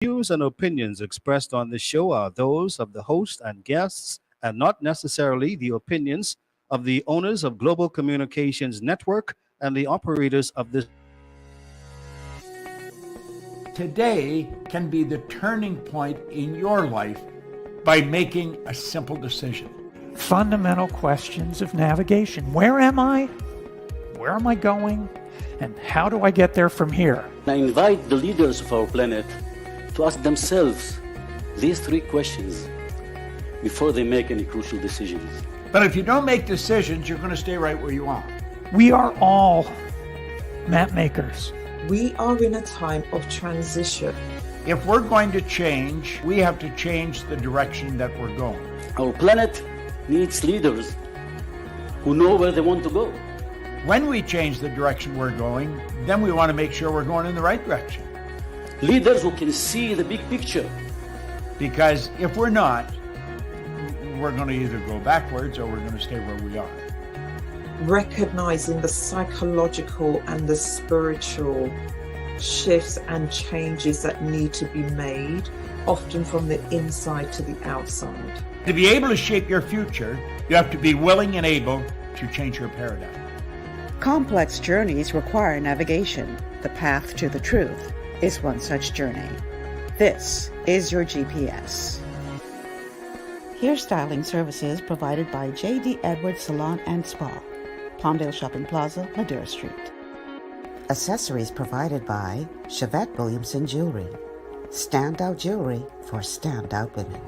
Views and opinions expressed on this show are those of the host and guests and not necessarily the opinions of the owners of Global Communications Network and the operators of this. Today can be the turning point in your life by making a simple decision. Fundamental questions of navigation. Where am I? Where am I going? And how do I get there from here? I invite the leaders of our planet to ask themselves these three questions before they make any crucial decisions. But if you don't make decisions, you're going to stay right where you are. We are all map makers. We are in a time of transition. If we're going to change, we have to change the direction that we're going. Our planet needs leaders who know where they want to go. When we change the direction we're going, then we want to make sure we're going in the right direction. Leaders who can see the big picture. Because if we're not, we're going to either go backwards or we're going to stay where we are. Recognizing the psychological and the spiritual shifts and changes that need to be made, often from the inside to the outside. To be able to shape your future, you have to be willing and able to change your paradigm. Complex journeys require navigation. The path to the truth is one such journey. This is your GPS. Hairstyling services provided by J.D. Edwards Salon and Spa, Palmdale Shopping Plaza, Madera Street. Accessories provided by Chevette Williamson Jewelry. Standout jewelry for standout women.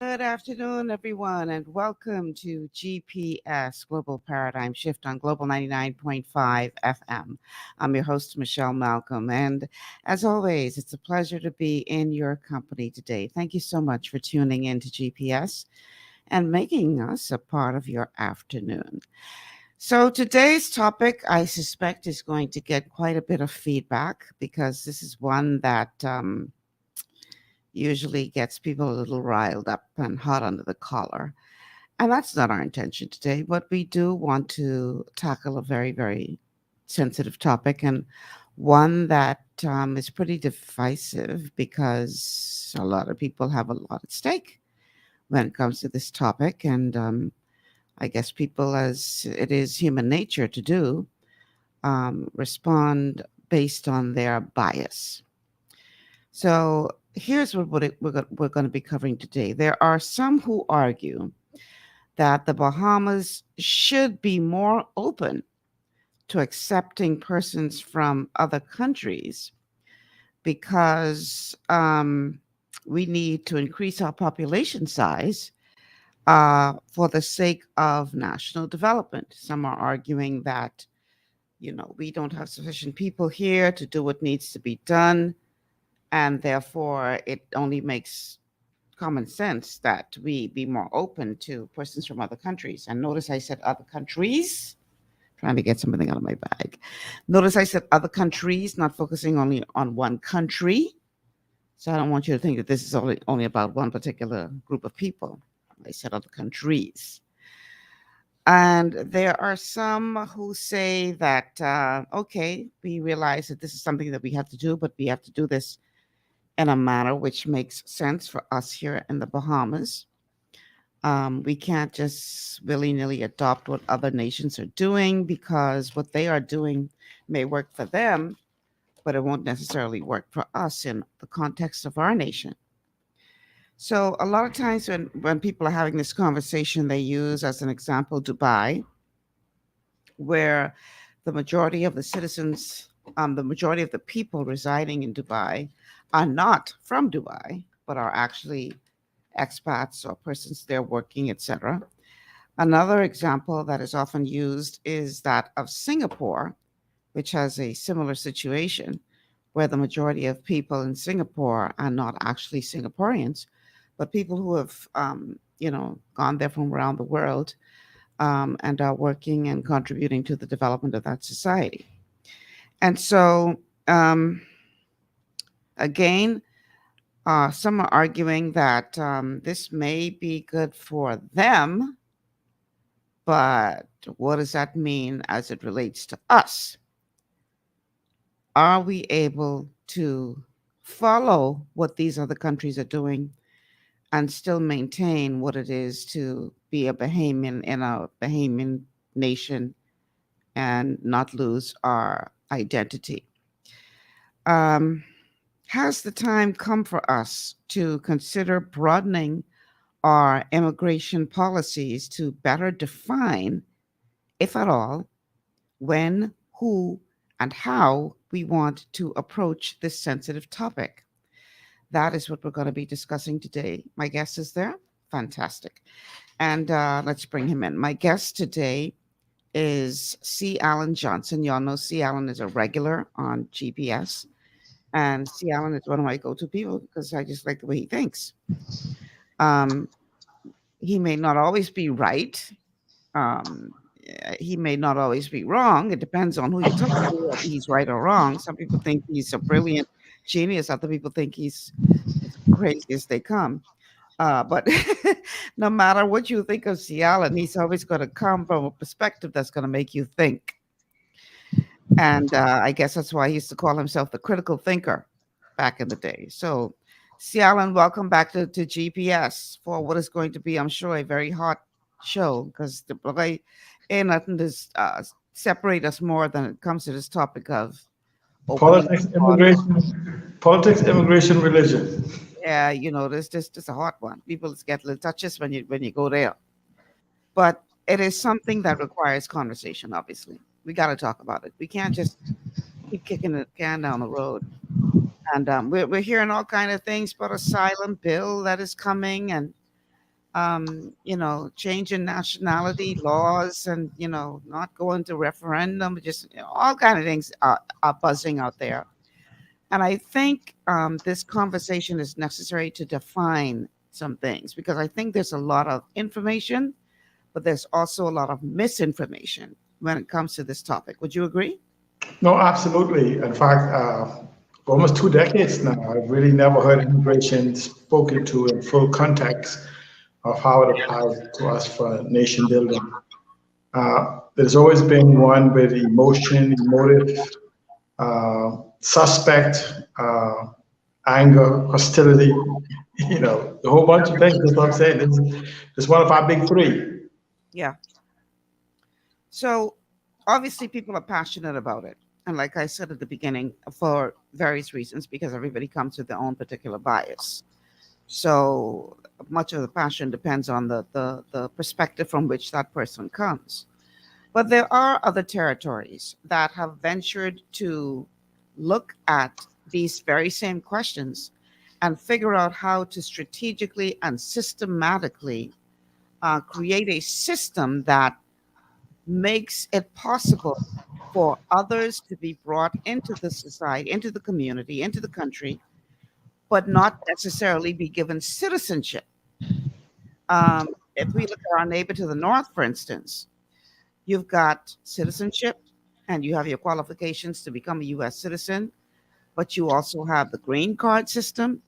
Good afternoon, everyone, and welcome to GPS Global Paradigm Shift on Global 99.5 FM. I'm your host, Michelle Malcolm, and as always, it's a pleasure to be in your company today. Thank you so much for tuning in to GPS and making us a part of your afternoon. So today's topic, I suspect, is going to get quite a bit of feedback because this is one that usually gets people a little riled up and hot under the collar. And that's not our intention today, but we do want to tackle a very, very sensitive topic and one that is pretty divisive because a lot of people have a lot at stake when it comes to this topic. And I guess people, as it is human nature to do, respond based on their bias. So here's what we're going to be covering today. There are some who argue that the Bahamas should be more open to accepting persons from other countries because we need to increase our population size for the sake of national development. Some are arguing that, we don't have sufficient people here to do what needs to be done. And therefore, it only makes common sense that we be more open to persons from other countries. And notice I said other countries, trying to get something out of my bag. Notice I said other countries, not focusing only on one country. So I don't want you to think that this is only about one particular group of people. I said other countries. And there are some who say that, okay, we realize that this is something that we have to do, but we have to do this in a manner which makes sense for us here in the Bahamas. We can't just willy-nilly adopt what other nations are doing because what they are doing may work for them, but it won't necessarily work for us in the context of our nation. So a lot of times when people are having this conversation, they use as an example Dubai, where the majority of the citizens, the majority of the people residing in Dubai are not from Dubai, but are actually expats or persons there working, etc. Another example that is often used is that of Singapore, which has a similar situation where the majority of people in Singapore are not actually Singaporeans, but people who have, gone there from around the world and are working and contributing to the development of that society. And so, again, some are arguing that this may be good for them, but what does that mean as it relates to us? are we able to follow what these other countries are doing and still maintain what it is to be a Bahamian in a Bahamian nation and not lose our identity? Um, has the time come for us to consider broadening our immigration policies to better define, if at all, when, who, and how we want to approach this sensitive topic? That is what we're going to be discussing today. My guest is there. Fantastic. And let's bring him in. My guest today is C. Alan Johnson. Y'all know C. Alan is a regular on GPS. And C. Alan is one of my go-to people because I just like the way he thinks. He may not always be right. He may not always be wrong. It depends on who you talk to, whether he's right or wrong. Some people think he's a brilliant genius. Other people think he's as crazy as they come. But no matter what you think of C. Alan, he's always going to come from a perspective that's going to make you think. And I guess that's why he used to call himself the critical thinker back in the day. So, C. Alan, welcome back to GPS for what is going to be, I'm sure, a very hot show, because the ain't nothing to separate us more than it comes to this topic of politics, immigration, religion. Yeah, you know, this is a hot one. People get little touches when you go there, but it is something that requires conversation. Obviously, we got to talk about it. We can't just keep kicking the can down the road. And we're hearing all kind of things about asylum bill that is coming, and you know, changing nationality laws, and you know, not going to referendum. Just all kind of things are buzzing out there. And I think this conversation is necessary to define some things, because I think there's a lot of information, but there's also a lot of misinformation when it comes to this topic. Would you agree? No, absolutely. In fact, for almost 2 decades now, I've really never heard immigration spoken to in full context of how it applies to us for nation building. There's always been one with emotion, motive, suspect, anger, hostility, you know, a whole bunch of things. That's what I'm saying. It's one of our big three. Yeah. So obviously people are passionate about it. And like I said at the beginning, for various reasons, because everybody comes with their own particular bias. So much of the passion depends on the perspective from which that person comes. But there are other territories that have ventured to look at these very same questions and figure out how to strategically and systematically create a system that makes it possible for others to be brought into the society, into the community, into the country, but not necessarily be given citizenship. If we look at our neighbor to the north, for instance, you've got citizenship and you have your qualifications to become a U.S. citizen, but you also have the green card system,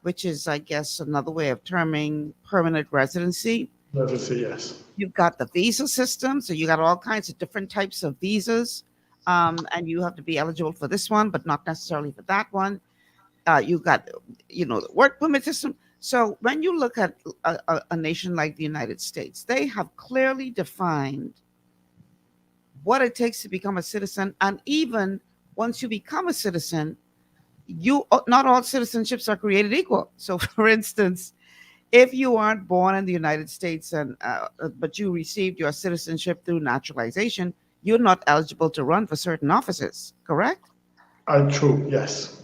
which is, I guess, another way of terming permanent residency. Residency, yes. You've got the visa system, so you got all kinds of different types of visas, and you have to be eligible for this one, but not necessarily for that one. You've got, you know, the work permit system. So when you look at a nation like the United States, they have clearly defined what it takes to become a citizen. And even once you become a citizen, not all citizenships are created equal. So for instance, if you aren't born in the United States but you received your citizenship through naturalization, you're not eligible to run for certain offices, correct? True, yes.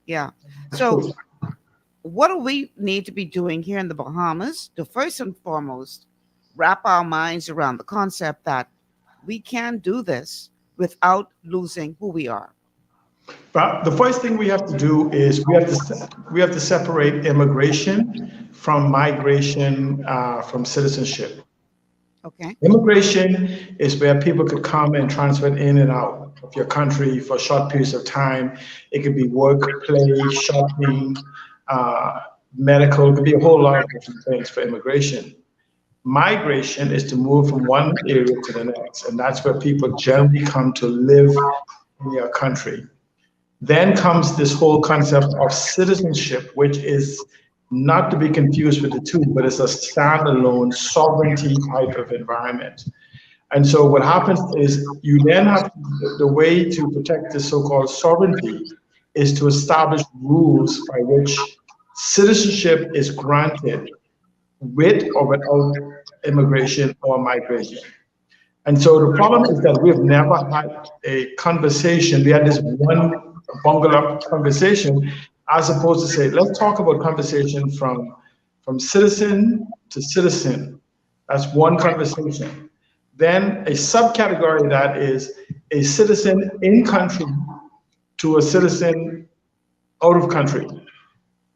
Yeah. So what do we need to be doing here in the Bahamas to first and foremost wrap our minds around the concept that we can do this without losing who we are? But the first thing we have to do is we have to separate immigration from migration, from citizenship. Okay. Immigration is where people could come and transfer in and out of your country for short periods of time. It could be work, play, shopping, medical. It could be a whole lot of different things for immigration. Migration is to move from one area to the next, and that's where people generally come to live in your country. Then comes this whole concept of citizenship, which is not to be confused with the two, but it's a standalone sovereignty type of environment. And so what happens is you then have the way to protect this so-called sovereignty is to establish rules by which citizenship is granted with or without immigration or migration. And so the problem is that we've never had a conversation. We had this one bungled up conversation as opposed to say, let's talk about conversation from citizen to citizen. That's one conversation. Then a subcategory that is a citizen in country to a citizen out of country,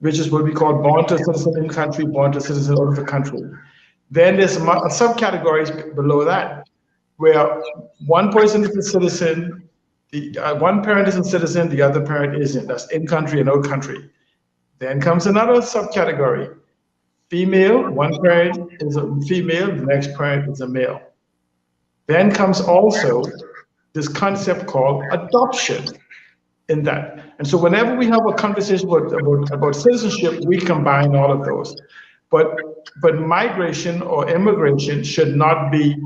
which is what we call born to citizen in country, born to citizen out of the country. Then there's subcategories below that, where one person is a citizen, one parent is a citizen, the other parent isn't. That's in country and out country. Then comes another subcategory. Female, one parent is a female, the next parent is a male. Then comes also this concept called adoption in that. And so whenever we have a conversation about citizenship, we combine all of those. But migration or immigration should not be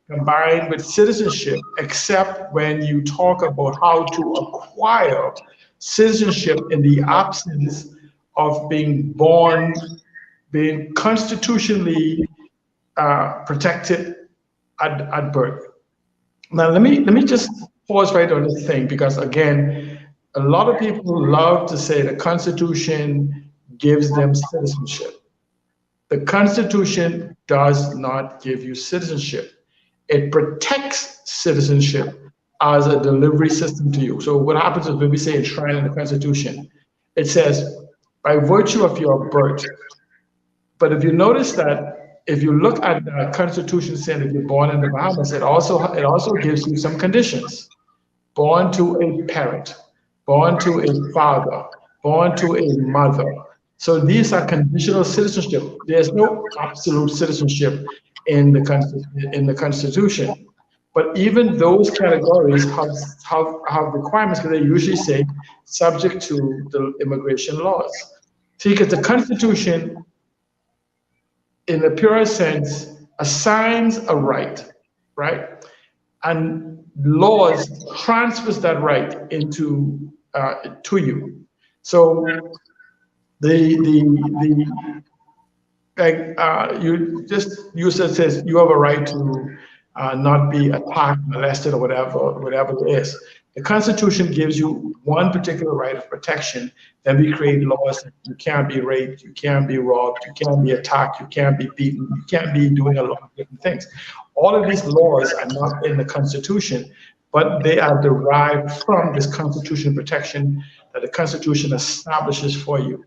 combined with citizenship, except when you talk about how to acquire citizenship in the absence of being born, being constitutionally protected at birth. Now, let me just pause right on this thing, because again, a lot of people love to say the Constitution gives them citizenship. The Constitution does not give you citizenship. It protects citizenship as a delivery system to you. So what happens is when we say enshrined in the Constitution, it says by virtue of your birth. But if you notice that, if you look at the Constitution saying if you're born in the Bahamas, it also gives you some conditions. Born to a parent, born to a father, born to a mother. So these are conditional citizenship. There's no absolute citizenship in the Constitution. But even those categories have requirements, because they usually say subject to the immigration laws. See, because the Constitution, in the purest sense, assigns a right, right? And laws transfers that right into to you. So you says you have a right to not be attacked, molested, or whatever it is. The Constitution gives you one particular right of protection. Then we create laws that you can't be raped, you can't be robbed, you can't be attacked, you can't be beaten, you can't be doing a lot of different things. All of these laws are not in the Constitution, but they are derived from this constitutional protection that the Constitution establishes for you.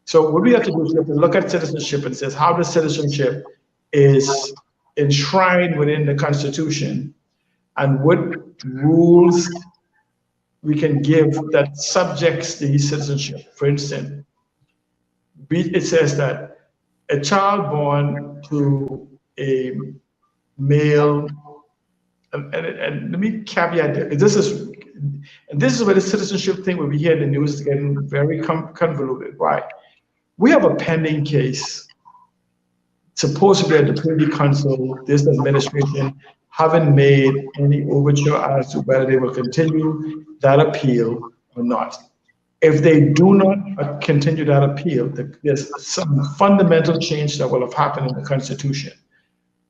So what we have to do is we have to look at citizenship and says how the citizenship is enshrined within the Constitution and what rules we can give that subjects the citizenship. For instance, it says that a child born to a male, and let me caveat that, this is where the citizenship thing, where we hear in the news is getting very convoluted. Why? We have a pending case, supposedly at the Privy Council. This administration haven't made any overture as to whether they will continue that appeal or not. If they do not continue that appeal, there's some fundamental change that will have happened in the Constitution.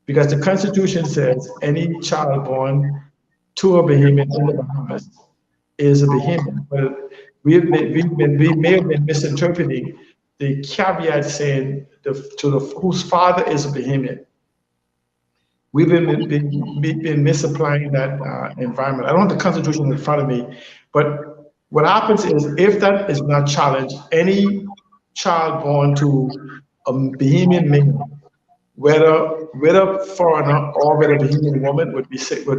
Because the Constitution says any child born to a Bahamian in the Bahamas is a Bahamian. But we may have been misinterpreting the caveat saying whose father is a Bahamian. We've been misapplying that environment. I don't have the Constitution in front of me, but what happens is if that is not challenged, any child born to a Bahamian male, whether foreigner or whether Bahamian woman, would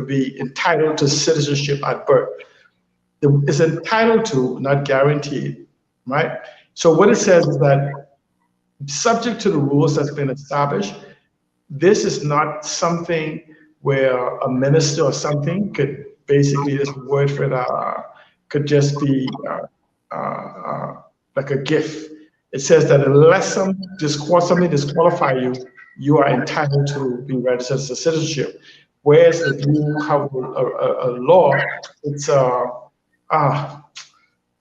be entitled to citizenship at birth. It's entitled to, not guaranteed, right? So what it says is that subject to the rules that's been established, this is not something where a minister or something could basically this word for it could just be like a gift. It says that unless something disqualify you, you are entitled to be registered as a citizenship. Whereas if you have a law, it's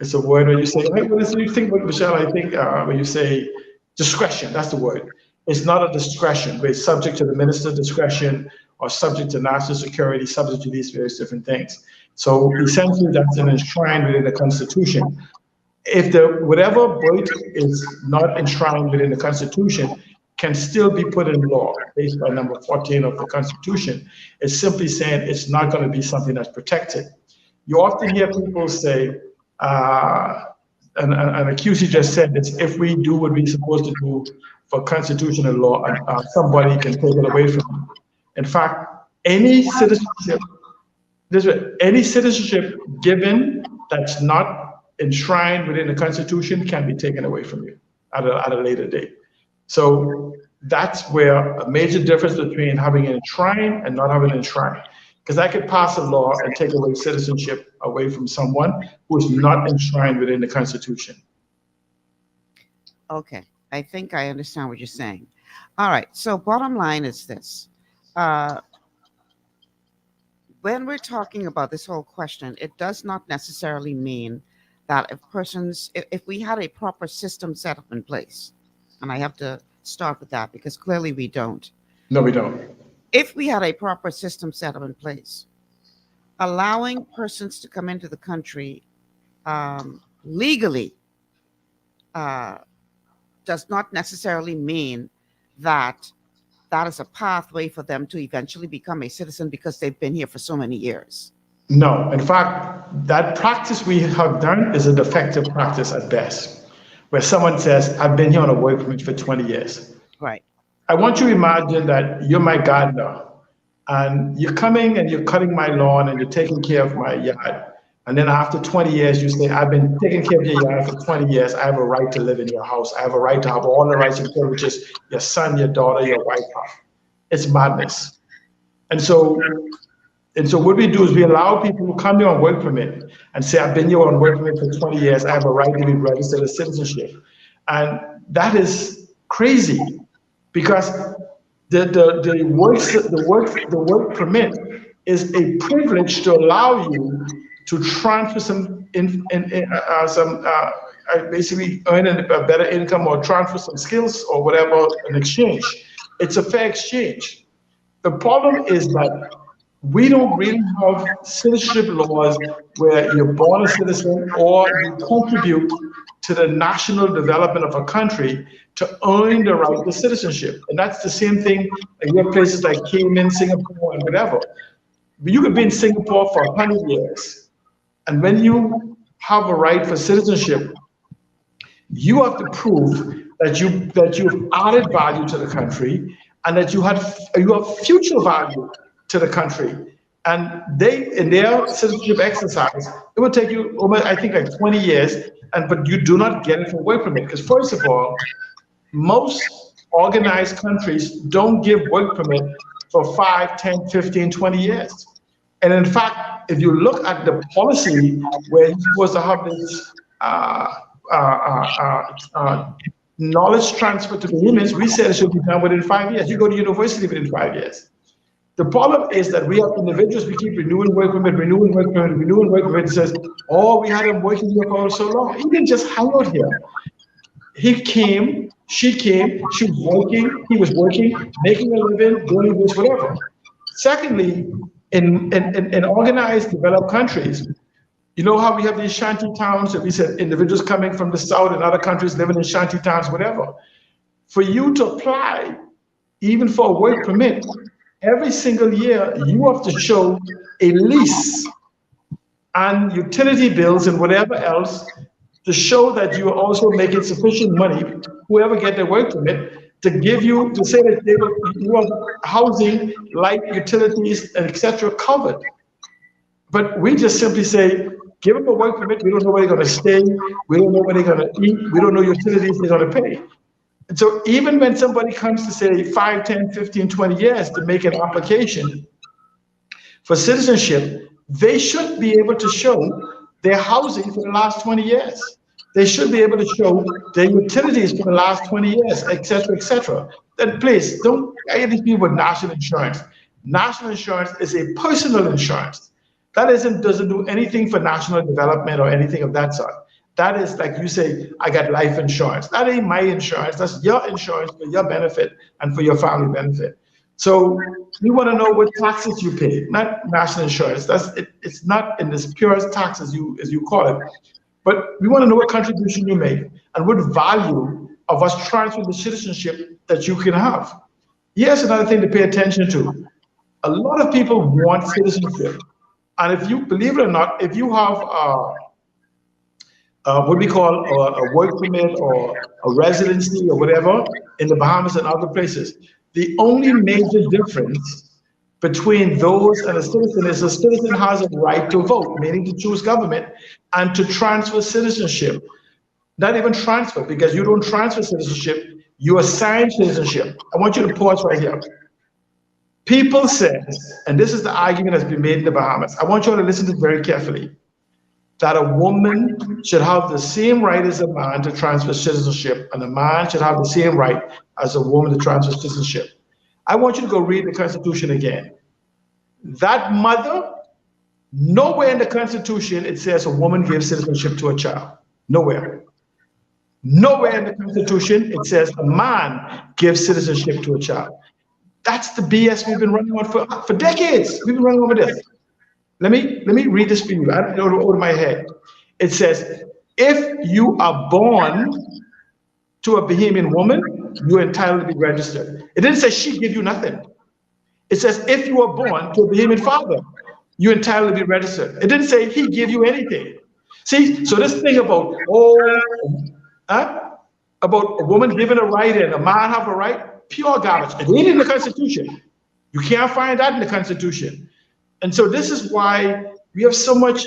it's a word where you say, hey, what do you think, Michelle? I think when you say discretion, that's the word. It's not a discretion, but it's subject to the minister's discretion or subject to national security, subject to these various different things. So essentially, that's an enshrined within the Constitution. If whatever void is not enshrined within the Constitution can still be put in law based by number 14 of the Constitution. It's simply saying it's not going to be something that's protected. You often hear people say, and QC just said, it's if we do what we're supposed to do for constitutional law, somebody can take it away from you. In fact, any citizenship given that's not enshrined within the Constitution can be taken away from you at a later date. So that's where a major difference between having an enshrined and not having an enshrined. Because I could pass a law and take away citizenship away from someone who is not enshrined within the Constitution. Okay, I think I understand what you're saying. All right, so bottom line is this. When we're talking about this whole question, it does not necessarily mean that if we had a proper system set up in place, and I have to start with that because clearly we don't. No, we don't. If we had a proper system set up in place, allowing persons to come into the country legally does not necessarily mean that that is a pathway for them to eventually become a citizen because they've been here for so many years. No, in fact, that practice we have done is a defective practice at best, where someone says, I've been here on a work permit for 20 years. Right. I want you to imagine that you're my gardener and you're coming and you're cutting my lawn and you're taking care of my yard. And then after 20 years, you say, I've been taking care of your yard for 20 years. I have a right to live in your house. I have a right to have all the rights and privileges your son, your daughter, your wife have. It's madness. And so what we do is we allow people who come here on work permit and say, I've been here on work permit for 20 years. I have a right to be registered as citizenship. And that is crazy because the work permit is a privilege to allow you to transfer basically earn a better income or transfer some skills or whatever in exchange. It's a fair exchange. The problem is that we don't really have citizenship laws where you're born a citizen or you contribute to the national development of a country to earn the right to citizenship. And that's the same thing in your places like Cayman, Singapore, and whatever. You could be in Singapore for 100 years. And when you have a right for citizenship, you have to prove that you've added value to the country and that you have future value to the country. And in their citizenship exercise, it will take you almost, I think, like 20 years, but you do not get it for work permit. Because first of all, most organized countries don't give work permit for 5, 10, 15, 20 years. And in fact, if you look at the policy where you're supposed to have this knowledge transfer to the humans, we said it should be done within 5 years. You go to university within 5 years. The problem is that we have individuals, we keep renewing work permit. It says, oh, we had him working here for so long. He didn't just hang out here. He came, she was working, he was working, making a living, doing this, whatever. Secondly, in organized developed countries, you know how we have these shanty towns that we said individuals coming from the South and other countries living in shanty towns, whatever. For you to apply, even for a work permit, every single year, you have to show a lease and utility bills and whatever else to show that you are also making sufficient money, whoever get their work permit, to give you, to say that you have housing, light, utilities, and etc. covered. But we just simply say, give them a work permit, we don't know where they're gonna stay, we don't know where they're gonna eat, we don't know utilities they're gonna pay. And so even when somebody comes to say 5, 10, 15, 20 years to make an application for citizenship, they should be able to show their housing for the last 20 years. They should be able to show their utilities for the last 20 years, et cetera, et cetera. Then please, don't get these people with national insurance. National insurance is a personal insurance. That doesn't do anything for national development or anything of that sort. That is like you say, I got life insurance. That ain't my insurance. That's your insurance for your benefit and for your family benefit. So we want to know what taxes you pay, not national insurance. It's not in this purest tax as you call it. But we want to know what contribution you make and what value of us transferring the citizenship that you can have. Here's another thing to pay attention to. A lot of people want citizenship. And if you, believe it or not, if you have what we call a work permit or a residency or whatever in the Bahamas and other places, the only major difference between those and a citizen is a citizen has a right to vote, meaning to choose government, and to transfer citizenship. Not even transfer, because you don't transfer citizenship, you assign citizenship. I want you to pause right here. People say, and this is the argument that's been made in the Bahamas, I want you all to listen to it very carefully, that a woman should have the same right as a man to transfer citizenship, and a man should have the same right as a woman to transfer citizenship. I want you to go read the Constitution again. That mother, nowhere in the Constitution it says a woman gives citizenship to a child. Nowhere. Nowhere in the Constitution it says a man gives citizenship to a child. That's the BS we've been running on for decades. We've been running over this. Let me read this for you. I don't know over my head. It says, if you are born to a Bahamian woman, you're entitled to be registered. It didn't say she give you nothing. It says if you are born to a Bahamian father, you're entitled to be registered. It didn't say he give you anything. See, so this thing about about a woman giving a right and a man have a right, pure garbage. It ain't in the Constitution. You can't find that in the Constitution. And so this is why we have so much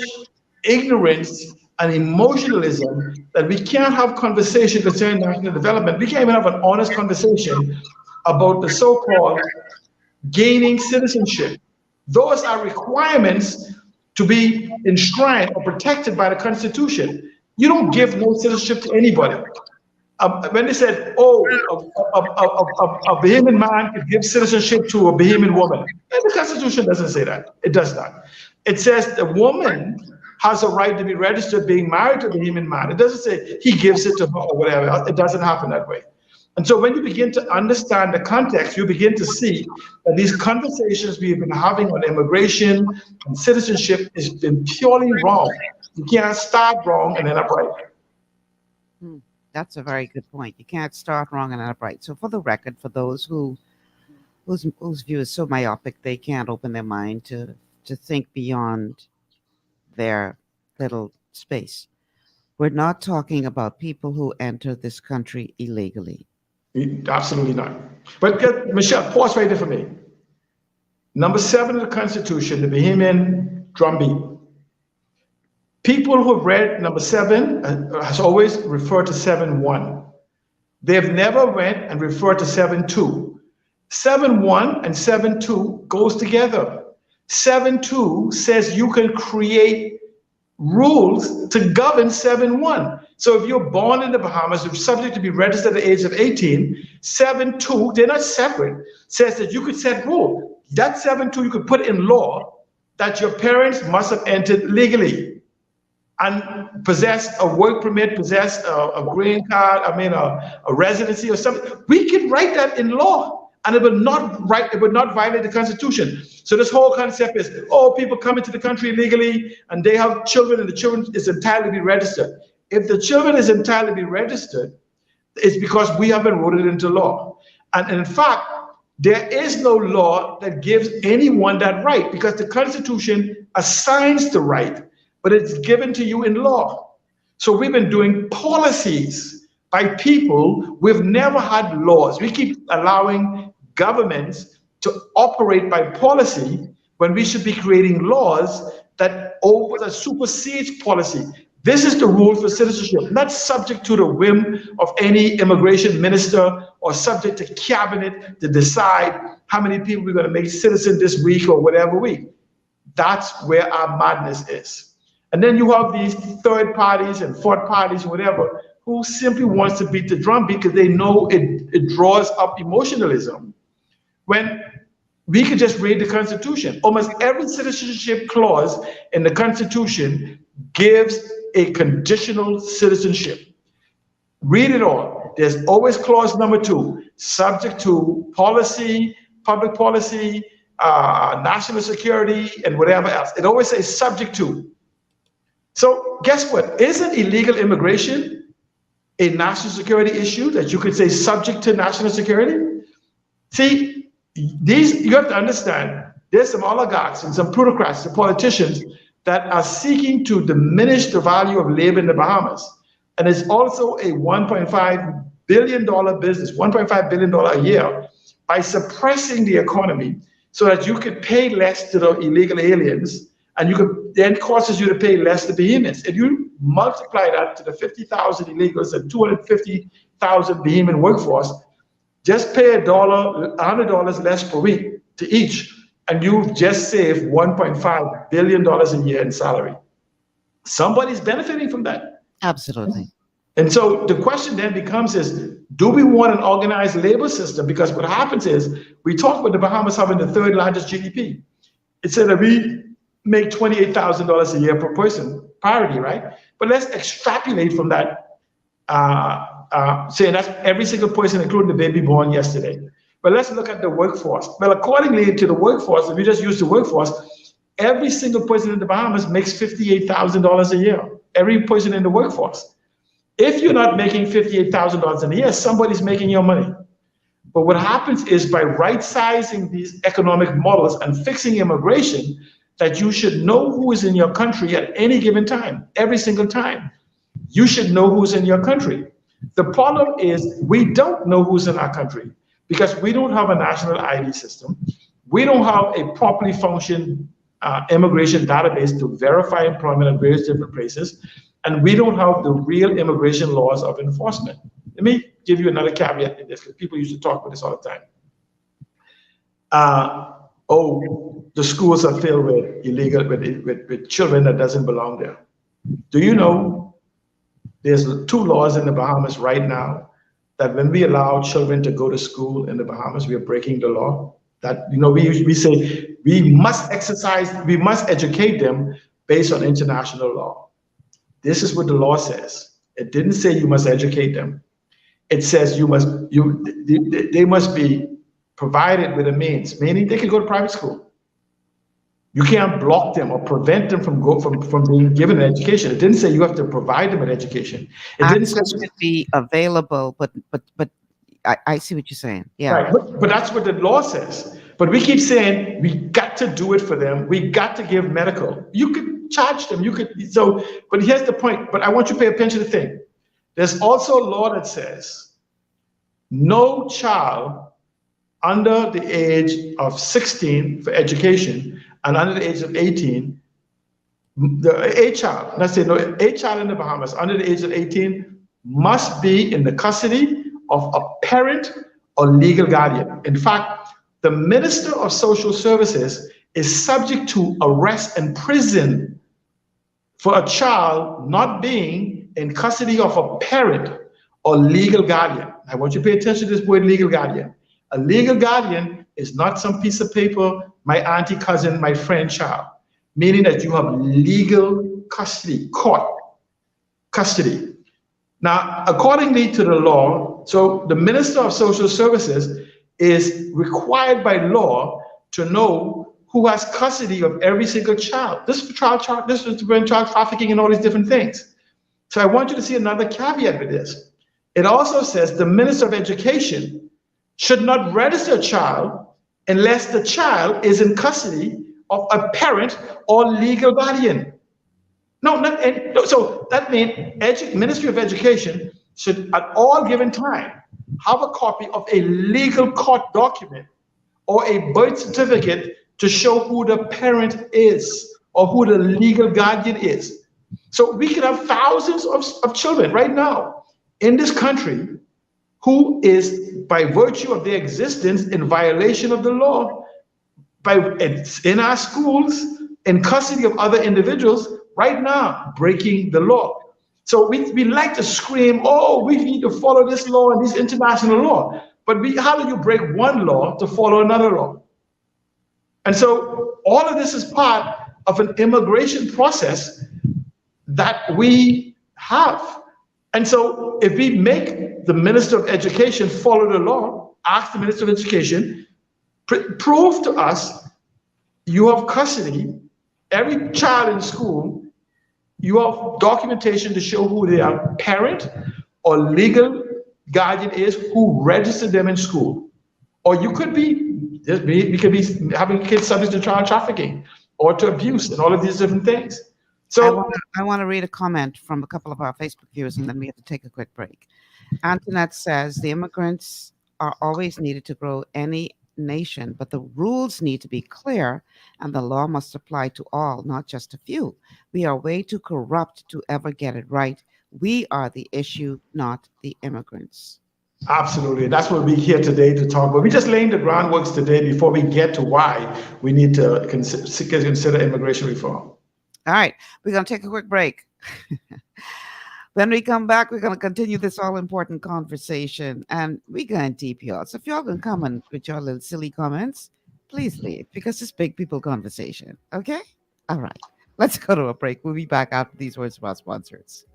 ignorance and emotionalism that we can't have conversation concerning national development. We can't even have an honest conversation about the so-called gaining citizenship. Those are requirements to be enshrined or protected by the Constitution. You don't give no citizenship to anybody. When they said, oh, a Bahamian man could give citizenship to a Bahamian woman, the Constitution doesn't say that. It does not. It says the woman has a right to be registered being married to a Bahamian man. It doesn't say he gives it to her or whatever else. It doesn't happen that way. And so when you begin to understand the context, you begin to see that these conversations we've been having on immigration and citizenship has been purely wrong. You can't start wrong and end up right. That's a very good point. You can't start wrong and end up right. So for the record, for those whose view is so myopic, they can't open their mind to think beyond their little space. We're not talking about people who enter this country illegally. Absolutely not. But Michelle, pause right there for me. Number 7 of the Constitution, the Bahamian drumbeat. People who have read number 7 has always referred to 7.1. They've never went and referred to 7.2. 7.1 and 7.2 goes together. 7.2 says you can create rules to govern 7.1. So if you're born in the Bahamas, you're subject to be registered at the age of 18. 7.2, they're not separate, says that you could set rule. That 7.2 you could put in law that your parents must have entered legally and possess a work permit, possess a green card, a residency or something. We can write that in law, and it would not violate the Constitution. So this whole concept is, oh, people come into the country illegally and they have children, and the children is entitled to be registered. If the children is entitled to be registered, it's because we haven't wrote it into law. And in fact, there is no law that gives anyone that right, because the Constitution assigns the right, but it's given to you in law. So we've been doing policies by people. We've never had laws. We keep allowing governments to operate by policy when we should be creating laws that supersedes policy. This is the rule for citizenship, not subject to the whim of any immigration minister or subject to cabinet to decide how many people we're going to make citizen this week or whatever week. That's where our madness is. And then you have these third parties and fourth parties, whatever, who simply wants to beat the drum because they know it draws up emotionalism. When we could just read the Constitution. Almost every citizenship clause in the Constitution gives a conditional citizenship. Read it all. There's always clause number 2, subject to policy, public policy, national security, and whatever else. It always says subject to. So guess what? Isn't illegal immigration a national security issue that you could say subject to national security? See, you have to understand, there's some oligarchs and some plutocrats and politicians that are seeking to diminish the value of labor in the Bahamas. And it's also a $1.5 billion business, $1.5 billion a year, by suppressing the economy so that you could pay less to the illegal aliens, and you could then causes you to pay less to Bahamians. If you multiply that to the 50,000 illegals and 250,000 Bahamian workforce, just pay $100 less per week to each, and you've just saved $1.5 billion a year in salary. Somebody's benefiting from that. Absolutely. And so the question then becomes do we want an organized labor system? Because what happens is, we talk about the Bahamas having the 3rd largest GDP. It said that we make $28,000 a year per person, parity, right? But let's extrapolate from that, saying that's every single person, including the baby born yesterday. But let's look at the workforce. Well, accordingly to the workforce, if you just use the workforce, every single person in the Bahamas makes $58,000 a year. Every person in the workforce. If you're not making $58,000 in a year, somebody's making your money. But what happens is, by right-sizing these economic models and fixing immigration, that you should know who is in your country at any given time, every single time. You should know who's in your country. The problem is, we don't know who's in our country because we don't have a national ID system. We don't have a properly functioning immigration database to verify employment at various different places. And we don't have the real immigration laws of enforcement. Let me give you another caveat in this, because people used to talk about this all the time. The schools are filled with illegal, with children that doesn't belong there. Do you know there's 2 laws in the Bahamas right now that when we allow children to go to school in the Bahamas, we are breaking the law? That, we say we must educate them based on international law. This is what the law says. It didn't say you must educate them. It says they must be provided with a means, meaning they can go to private school. You can't block them or prevent them from being given an education. It didn't say you have to provide them an education. It didn't say to be available, but I see what you're saying. Yeah. Right. But that's what the law says. But we keep saying we got to do it for them. We got to give medical. You could charge them. But here's the point. But I want you to pay attention to the thing. There's also a law that says no child under the age of 16 for education and under the age of 18, a child in the Bahamas under the age of 18 must be in the custody of a parent or legal guardian. In fact, the Minister of Social Services is subject to arrest and prison for a child not being in custody of a parent or legal guardian. I want you to pay attention to this word, legal guardian. A legal guardian is not some piece of paper, my auntie, cousin, my friend, child, meaning that you have legal custody, court custody. Now, accordingly to the law, so the Minister of Social Services is required by law to know who has custody of every single child. This is child trafficking and all these different things. So I want you to see another caveat with this. It also says the Minister of Education should not register a child unless the child is in custody of a parent or legal guardian. So that means Ministry of Education should at all given time have a copy of a legal court document or a birth certificate to show who the parent is or who the legal guardian is. So we could have thousands of children right now in this country who is, by virtue of their existence, in violation of the law, in our schools, in custody of other individuals right now, breaking the law. So we like to scream, oh, we need to follow this law and this international law. But how do you break one law to follow another law? And so all of this is part of an immigration process that we have. And so if we make the Minister of Education follow the law, ask the Minister of Education, prove to us you have custody, every child in school, you have documentation to show who their parent or legal guardian is, who registered them in school. Or you could be, we could be having kids subject to child trafficking or to abuse and all of these different things. So I want to read a comment from a couple of our Facebook viewers, and then we have to take a quick break. Antoinette says the immigrants are always needed to grow any nation, but the rules need to be clear and the law must apply to all, not just a few. We are way too corrupt to ever get it right. We are the issue, not the immigrants. Absolutely. That's what we're here today to talk about. We're just laying the groundwork today before we get to why we need to consider immigration reform. All right, we're going to take a quick break. When we come back, we're going to continue this all-important conversation, and we're going deep, y'all. So if y'all going to come and with your little silly comments, please leave, because it's big people conversation, okay? All right, let's go to a break. We'll be back after these words from our sponsors.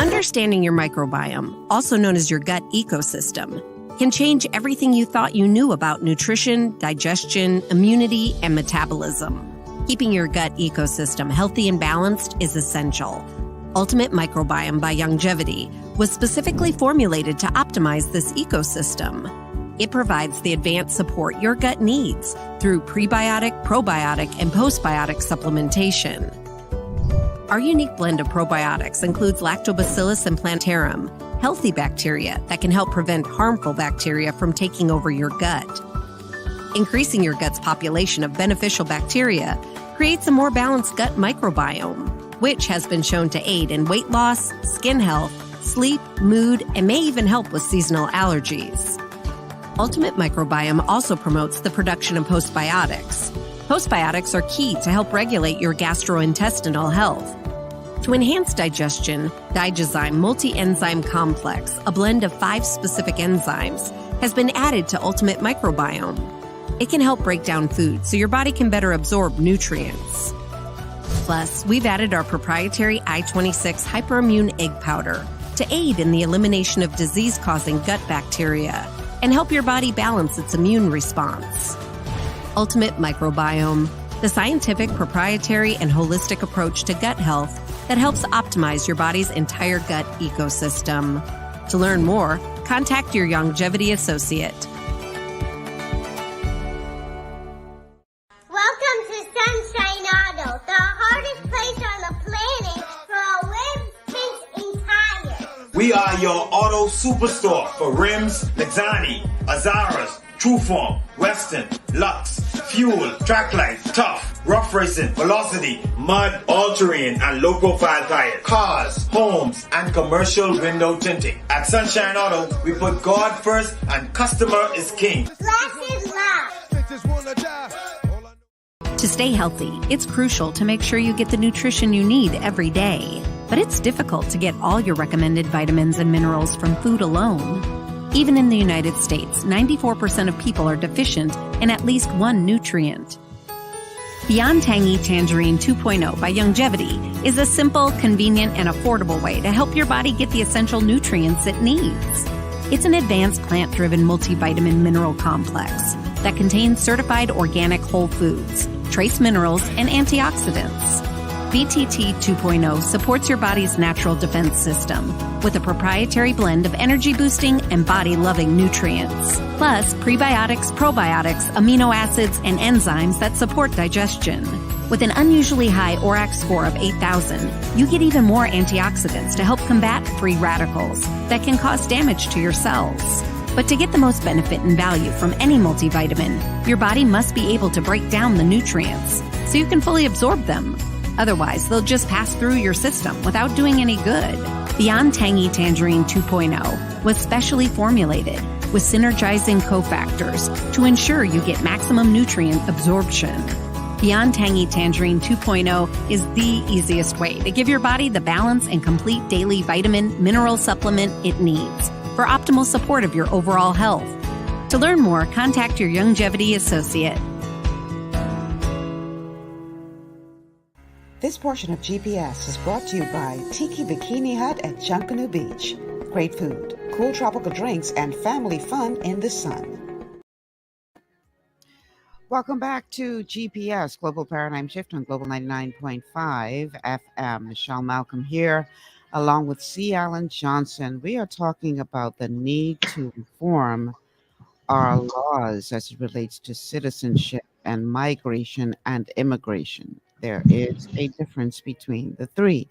Understanding your microbiome, also known as your gut ecosystem, can change everything you thought you knew about nutrition, digestion, immunity, and metabolism. Keeping your gut ecosystem healthy and balanced is essential. Ultimate Microbiome by Longevity was specifically formulated to optimize this ecosystem. It provides the advanced support your gut needs through prebiotic, probiotic, and postbiotic supplementation. Our unique blend of probiotics includes Lactobacillus and Plantarum, healthy bacteria that can help prevent harmful bacteria from taking over your gut. Increasing your gut's population of beneficial bacteria creates a more balanced gut microbiome, which has been shown to aid in weight loss, skin health, sleep, mood, and may even help with seasonal allergies. Ultimate Microbiome also promotes the production of postbiotics. Postbiotics are key to help regulate your gastrointestinal health. To enhance digestion, Digizyme Multi-Enzyme Complex, a blend of 5 specific enzymes, has been added to Ultimate Microbiome. It can help break down food so your body can better absorb nutrients. Plus, we've added our proprietary I-26 hyperimmune egg powder to aid in the elimination of disease-causing gut bacteria and help your body balance its immune response. Ultimate Microbiome, the scientific, proprietary, and holistic approach to gut health that helps optimize your body's entire gut ecosystem. To learn more, contact your Longevity associate. Welcome to Sunshine Auto, the hardest place on the planet for a rim fix and tires. We are your auto superstore for rims, Lexani, Azaras, Trueform, Western, Lux, Fuel, Tracklight, Tough, Rough Racing, Velocity, Mud, All-Terrain, and low-profile tires, cars, homes, and commercial window tinting. At Sunshine Auto, we put God first and customer is king. Less is love. To stay healthy, it's crucial to make sure you get the nutrition you need every day. But it's difficult to get all your recommended vitamins and minerals from food alone. Even in the United States, 94% of people are deficient in at least one nutrient. Beyond Tangy Tangerine 2.0 by Longevity is a simple, convenient, and affordable way to help your body get the essential nutrients it needs. It's an advanced plant-driven multivitamin mineral complex that contains certified organic whole foods, trace minerals, and antioxidants. BTT 2.0 supports your body's natural defense system with a proprietary blend of energy-boosting and body-loving nutrients, plus prebiotics, probiotics, amino acids, and enzymes that support digestion. With an unusually high ORAC score of 8,000, you get even more antioxidants to help combat free radicals that can cause damage to your cells. But to get the most benefit and value from any multivitamin, your body must be able to break down the nutrients so you can fully absorb them. Otherwise, they'll just pass through your system without doing any good. Beyond Tangy Tangerine 2.0 was specially formulated with synergizing cofactors to ensure you get maximum nutrient absorption. Beyond Tangy Tangerine 2.0 is the easiest way to give your body the balance and complete daily vitamin mineral supplement it needs for optimal support of your overall health. To learn more, contact your Longevity associate. This portion of GPS is brought to you by Tiki Bikini Hut at Junkanoo Beach. Great food, cool tropical drinks, and family fun in the sun. Welcome back to GPS, Global Paradigm Shift on Global 99.5 FM. Michelle Malcolm here, along with C. Alan Johnson. We are talking about the need to reform our laws as it relates to citizenship and migration and immigration. There is a difference between the three.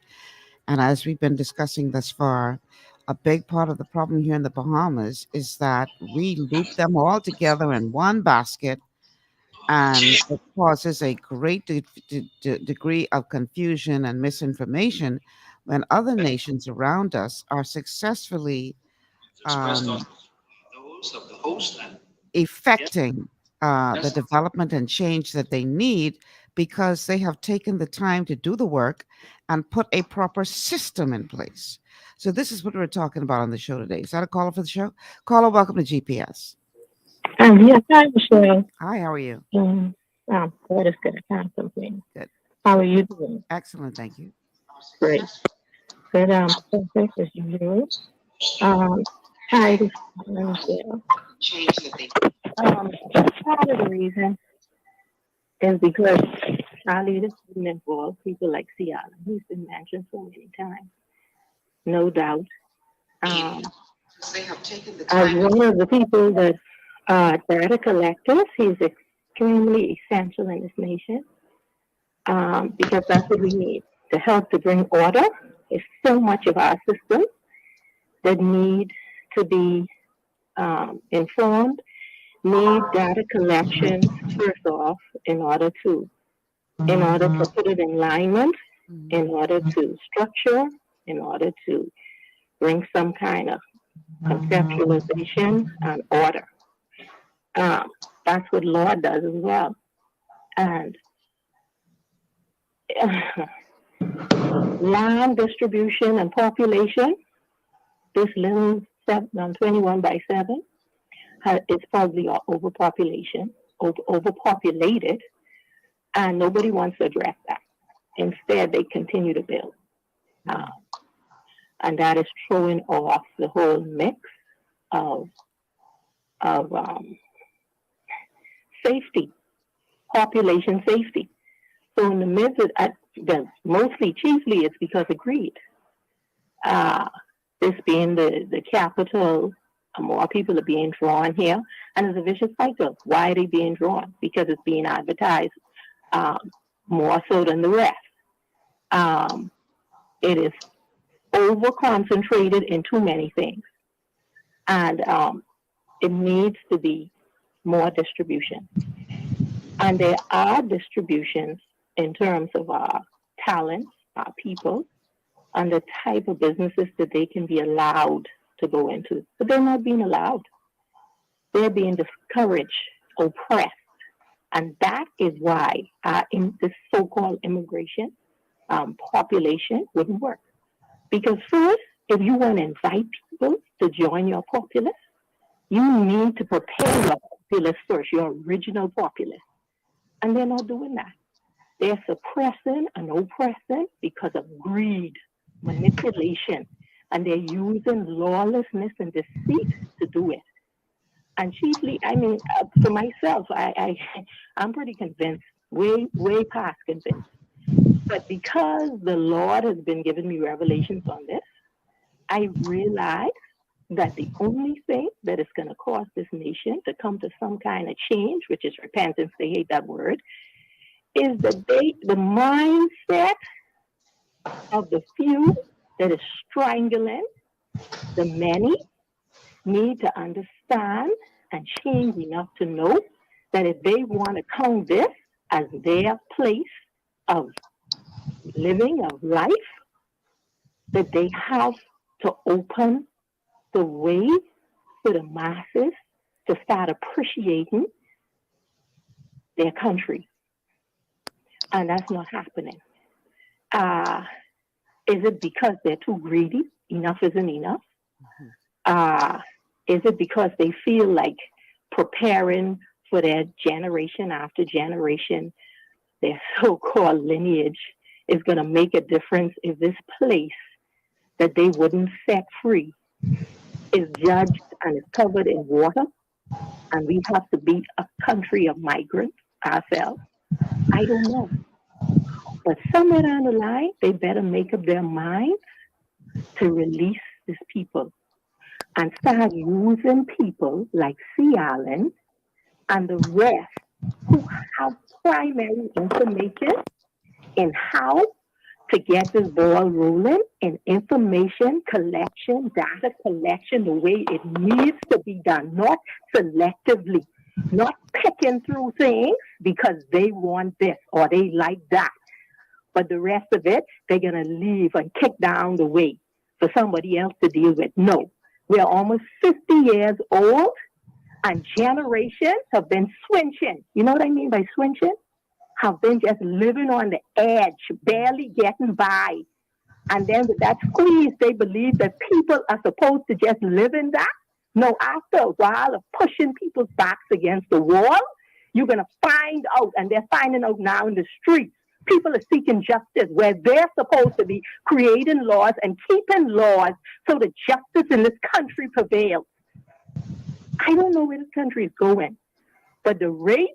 And as we've been discussing thus far, a big part of the problem here in the Bahamas is that we loop them all together in one basket, and it causes a great degree of confusion and misinformation when other nations around us are successfully effecting the development and change that they need, because they have taken the time to do the work and put a proper system in place. So this is what we're talking about on the show today. Is that a caller for the show? Caller, welcome to GPS. Yes, hi, Michelle. Hi, how are you? Good, it's good. I can't complain. Good. How are you doing? Excellent, thank you. Great. Good, perfect as usual. Hi, this is Michelle. Part of the reason is because our leaders didn't involve people like Ciala. He's been mentioned so many times, no doubt. As one of the people that data collectors, he's extremely essential in this nation, because that's what we need to help to bring order. There's so much of our system that need to be informed, need data collection first off in order to put it in alignment, in order to structure, in order to bring some kind of conceptualization and order. That's what law does as well. And land distribution and population, this little 21 by 7 is probably overpopulated, and nobody wants to address that. Instead, they continue to build. And that is throwing off the whole mix of safety, population safety. So in the midst of chiefly it's because of greed. This being the capital, more people are being drawn here, and it's a vicious cycle. Why are they being drawn? Because it's being advertised more so than the rest. It is over concentrated in too many things, and it needs to be more distribution. And there are distributions in terms of our talents, our people, and the type of businesses that they can be allowed to go into. But they're not being allowed. They're being discouraged, oppressed. And that is why in this so-called immigration population wouldn't work. Because first, if you want to invite people to join your populace, you need to prepare your populace first, your original populace. And they're not doing that. They're suppressing and oppressing because of greed, manipulation, and they're using lawlessness and deceit to do it. And chiefly, for myself, I'm pretty convinced, way past convinced. But because the Lord has been giving me revelations on this, I realize that the only thing that is going to cause this nation to come to some kind of change, which is repentance, they hate that word, is the mindset of the few that is strangling the many need to understand and change enough to know that if they want to count this as their place of living, of life, that they have to open the way for the masses to start appreciating their country. And that's not happening. Is it because they're too greedy? Enough isn't enough? Is it because they feel like preparing for their generation after generation, their so-called lineage is going to make a difference if this place that they wouldn't set free is judged and is covered in water, and we have to be a country of migrants ourselves? I don't know. But somewhere down the line, they better make up their minds to release these people and start using people like C. Allen and the rest who have primary information in how to get this ball rolling in information collection, data collection, the way it needs to be done, not selectively, not picking through things because they want this or they like that. But the rest of it, they're going to leave and kick down the way for somebody else to deal with. No, we're almost 50 years old and generations have been swinching. You know what I mean by swinching? Have been just living on the edge, barely getting by. And then with that squeeze, they believe that people are supposed to just live in that. No, after a while of pushing people's backs against the wall, you're going to find out, and they're finding out now in the streets, people are seeking justice where they're supposed to be creating laws and keeping laws so that justice in this country prevails. I don't know where this country is going, but the rate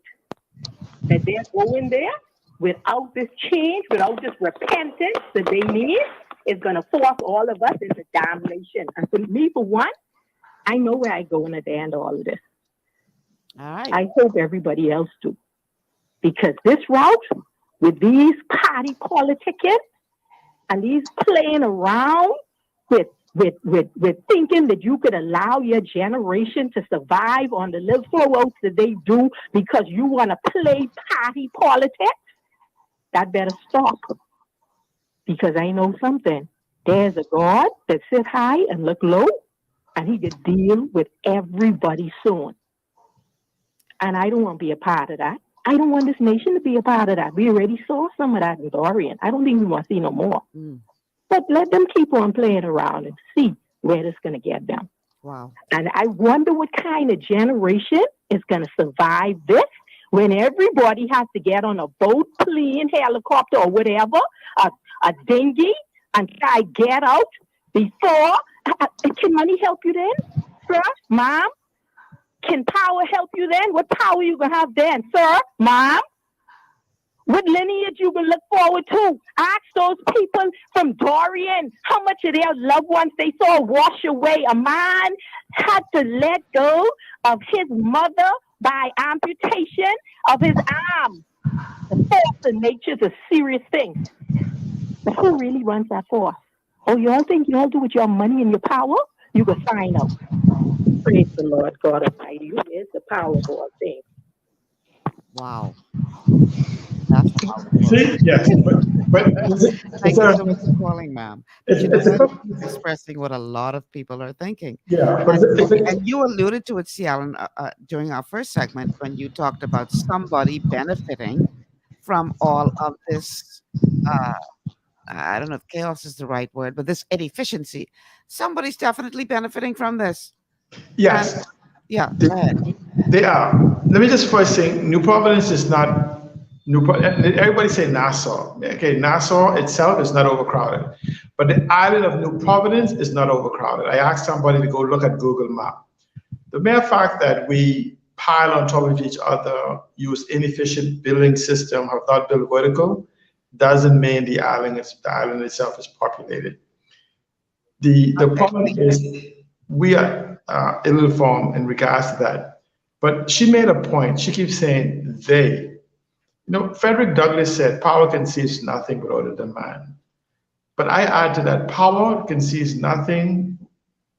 that they're going there without this change, without this repentance that they need, is going to force all of us into damnation. And for me, for one, I know where I go at the end of all of this. All right. I hope everybody else do. Because this route, with these party politicking and these playing around with thinking that you could allow your generation to survive on the little votes that they do because you want to play party politics, that better stop. Because I know something. There's a God that sits high and look low, and he could deal with everybody soon. And I don't want to be a part of that. I don't want this nation to be a part of that. We already saw some of that with Orient. I don't think we want to see no more. But let them keep on playing around and see where it's going to get them. Wow. And I wonder what kind of generation is going to survive this when everybody has to get on a boat, plane, helicopter, or whatever, a dinghy, and try get out before. Can money help you then, sir, mom? Can power help you then? What power you going to have then, sir, mom? What lineage you can look forward to? Ask those people from Dorian how much of their loved ones they saw wash away. A man had to let go of his mother by amputation of his arm. The force of nature is a serious thing. But who really runs that force? Oh, y'all think y'all do with your money and your power? You can find out. Praise the Lord God Almighty, who is the power of all things. Wow. That's powerful. See, yes, but thank you so much for calling, ma'am. It's expressing what a lot of people are thinking. Yeah, but and you alluded to it, C. Allen, during our first segment when you talked about somebody benefiting from all of this. I don't know if chaos is the right word, but this inefficiency. Somebody's definitely benefiting from this. yes, and, yeah, they are. Let me just first say, New Providence is not. Everybody say Nassau. Okay, Nassau itself is not overcrowded, but the island of New Providence is not overcrowded. I asked somebody to go look at Google Map. The mere fact that we pile on top of each other, use inefficient building system, have not built vertical, doesn't mean the island itself is populated. The problem is we are ill-informed in regards to that. But she made a point. She keeps saying they. You know, Frederick Douglass said, power concedes nothing without a demand. But I add to that, power concedes nothing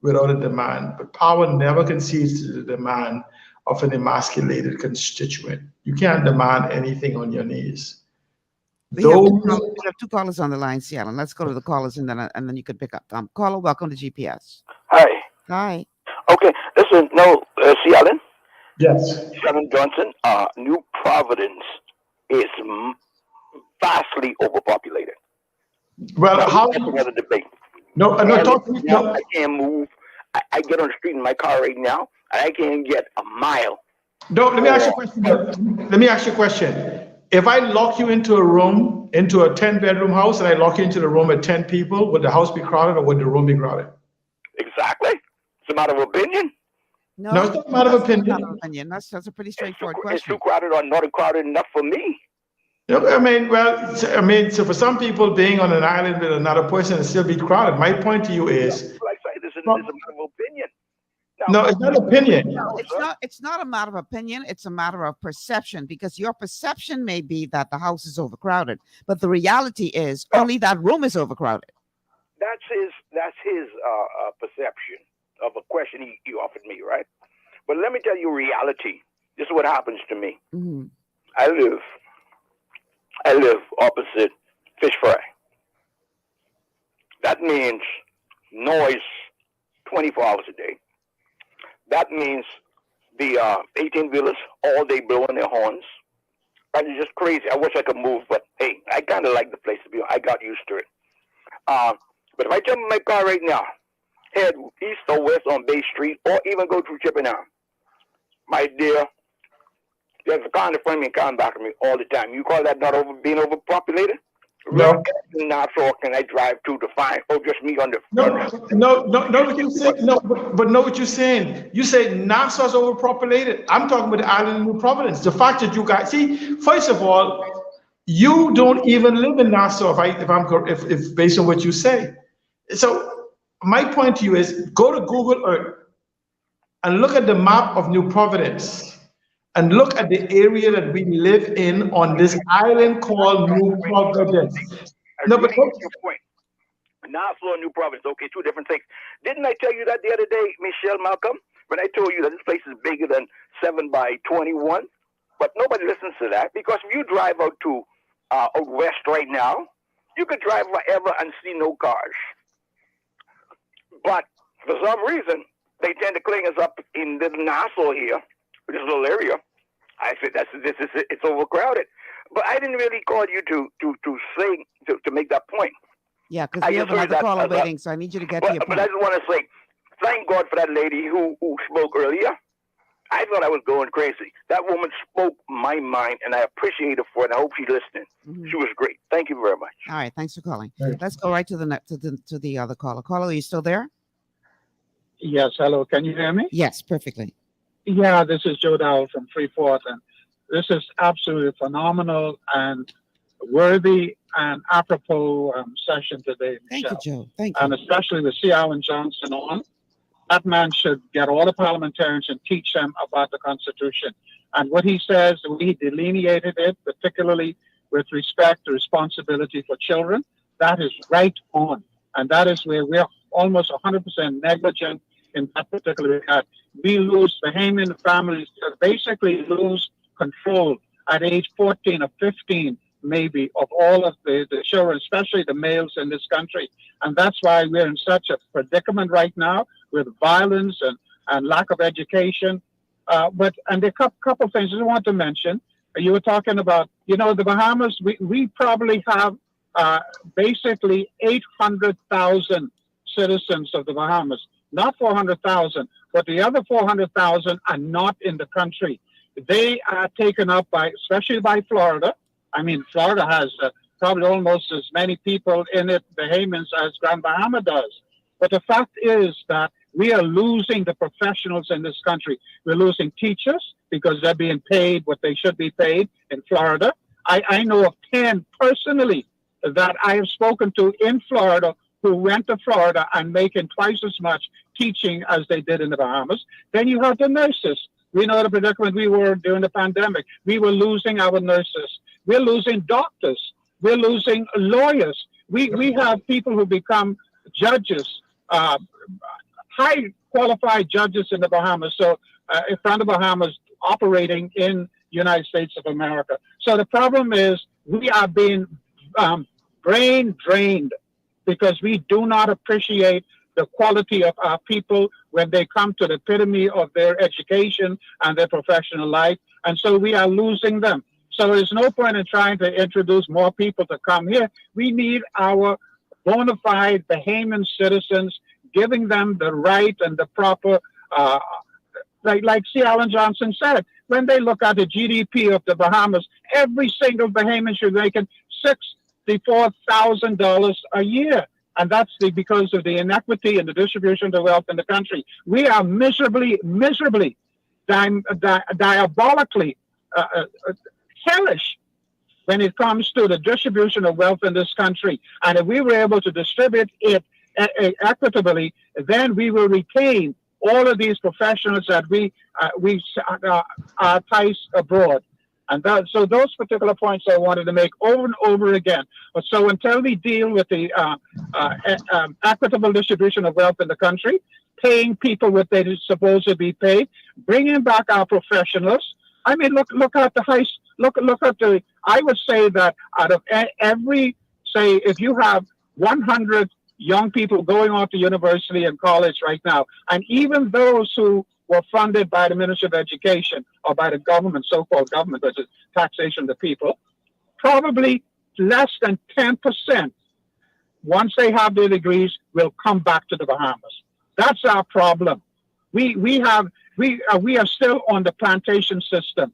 without a demand, but power never concedes to the demand of an emasculated constituent. You can't demand anything on your knees. We have two callers on the line, C. Allen. Let's go to the callers and then you can pick up. Caller, welcome to GPS. Hi. Hi. Okay, listen, no, see, Alan? Yes. Shannon Johnson, New Providence is vastly overpopulated. Well, That's another debate. No, I'm not talking. Now, I can't move. I get on the street in my car right now, and I can't get a mile. No, let me ask you a question. Let me ask you a question. If I lock you into a room, into a 10-bedroom house, and I lock you into the room with 10 people, would the house be crowded or would the room be crowded? Exactly. It's a matter of opinion. No, it's not a matter of opinion. Not an opinion. That's a pretty straightforward question. It's too crowded or not crowded enough for me. I mean, so for some people, being on an island with another person is still be crowded. My point to you is, Like I say, this is a matter of opinion. no, it's not opinion. No, it's not a matter of opinion. It's a matter of perception, because your perception may be that the house is overcrowded, but the reality is only that room is overcrowded. That's his perception of a question he offered me, right? But let me tell you reality. This is what happens to me. Mm-hmm. I live opposite Fish Fry. That means noise 24 hours a day. That means the 18-wheelers all day blowing their horns. And it's just crazy. I wish I could move, but hey, I kind of like the place to be. I got used to it. But if I jump in my car right now, head east or west on Bay Street, or even go through Chippenham, my dear, there's a car in front of me and car in back of me all the time. You call that not being overpopulated? No. Nassau can I drive to find, or just me on the No, what you say, no, but know what you're saying. You say Nassau's overpopulated. I'm talking about the island of New Providence. The fact that you guys see, first of all, you don't even live in Nassau, if based on what you say. So my point to you is, go to Google Earth and look at the map of New Providence. And look at the area that we live in on this island called New Providence. No, but your point. Nassau and New Providence, okay, two different things. Didn't I tell you that the other day, Michelle Malcolm, when I told you that this place is bigger than 7 by 21? But nobody listens to that, because if you drive out to out west right now, you could drive forever and see no cars. But for some reason, they tend to clean us up in the Nassau here, this little area. I said it's overcrowded, but I didn't really call you to make that point. Yeah, because we have another caller waiting, so I need you to get to your point. But I just want to say, thank God for that lady who spoke earlier. I thought I was going crazy. That woman spoke my mind, and I appreciate her for it. I hope she's listening. Mm-hmm. She was great. Thank you very much. All right, thanks for calling. Let's go right to the other caller. Caller, are you still there? Yes. Hello. Can you hear me? Yes, perfectly. Yeah, this is Joe Dowell from Freeport, and this is absolutely phenomenal and worthy and apropos session today, Michelle. Thank you, Joe. Thank you. And especially with C. Alan Johnson on. That man should get all the parliamentarians and teach them about the Constitution. And what he says, he delineated it, particularly with respect to responsibility for children. That is right on. And that is where we're almost 100% negligent in that particular regard. We lose Bahamian families that basically lose control at age 14 or 15, maybe, of all of the children, especially the males in this country. And that's why we're in such a predicament right now with violence and lack of education. And there are a couple of things I want to mention. You were talking about, the Bahamas, we probably have basically 800,000 citizens of the Bahamas. Not 400,000, but the other 400,000 are not in the country. They are taken up especially by Florida. I mean, Florida has probably almost as many people in it, Bahamians, as Grand Bahama does. But the fact is that we are losing the professionals in this country. We're losing teachers because they're being paid what they should be paid in Florida. I know of 10 personally that I have spoken to in Florida who went to Florida and making twice as much teaching as they did in the Bahamas. Then you have the nurses. We know the predicament we were during the pandemic. We were losing our nurses. We're losing doctors. We're losing lawyers. We have people who become judges, high qualified judges in the Bahamas. So from the Bahamas operating in United States of America. So the problem is we are being brain drained because we do not appreciate the quality of our people when they come to the epitome of their education and their professional life. And so we are losing them. So there's no point in trying to introduce more people to come here. We need our bona fide Bahamian citizens, giving them the right and the proper, like C. Alan Johnson said, when they look at the GDP of the Bahamas, every single Bahamian should make $64,000 a year. And that's because of the inequity in the distribution of the wealth in the country. We are miserably, diabolically hellish when it comes to the distribution of wealth in this country. And if we were able to distribute it equitably, then we will retain all of these professionals that we are ties abroad. And so those particular points I wanted to make over and over again. So until we deal with the equitable distribution of wealth in the country, paying people what they're supposed to be paid, bringing back our professionals. I mean, look at the I would say that out of every, say, if you have 100 young people going off to university and college right now, and even those who were funded by the Ministry of Education or by the government, so-called government, which is taxation of the people, probably less than 10%, once they have their degrees, will come back to the Bahamas. That's our problem. We are still on the plantation system.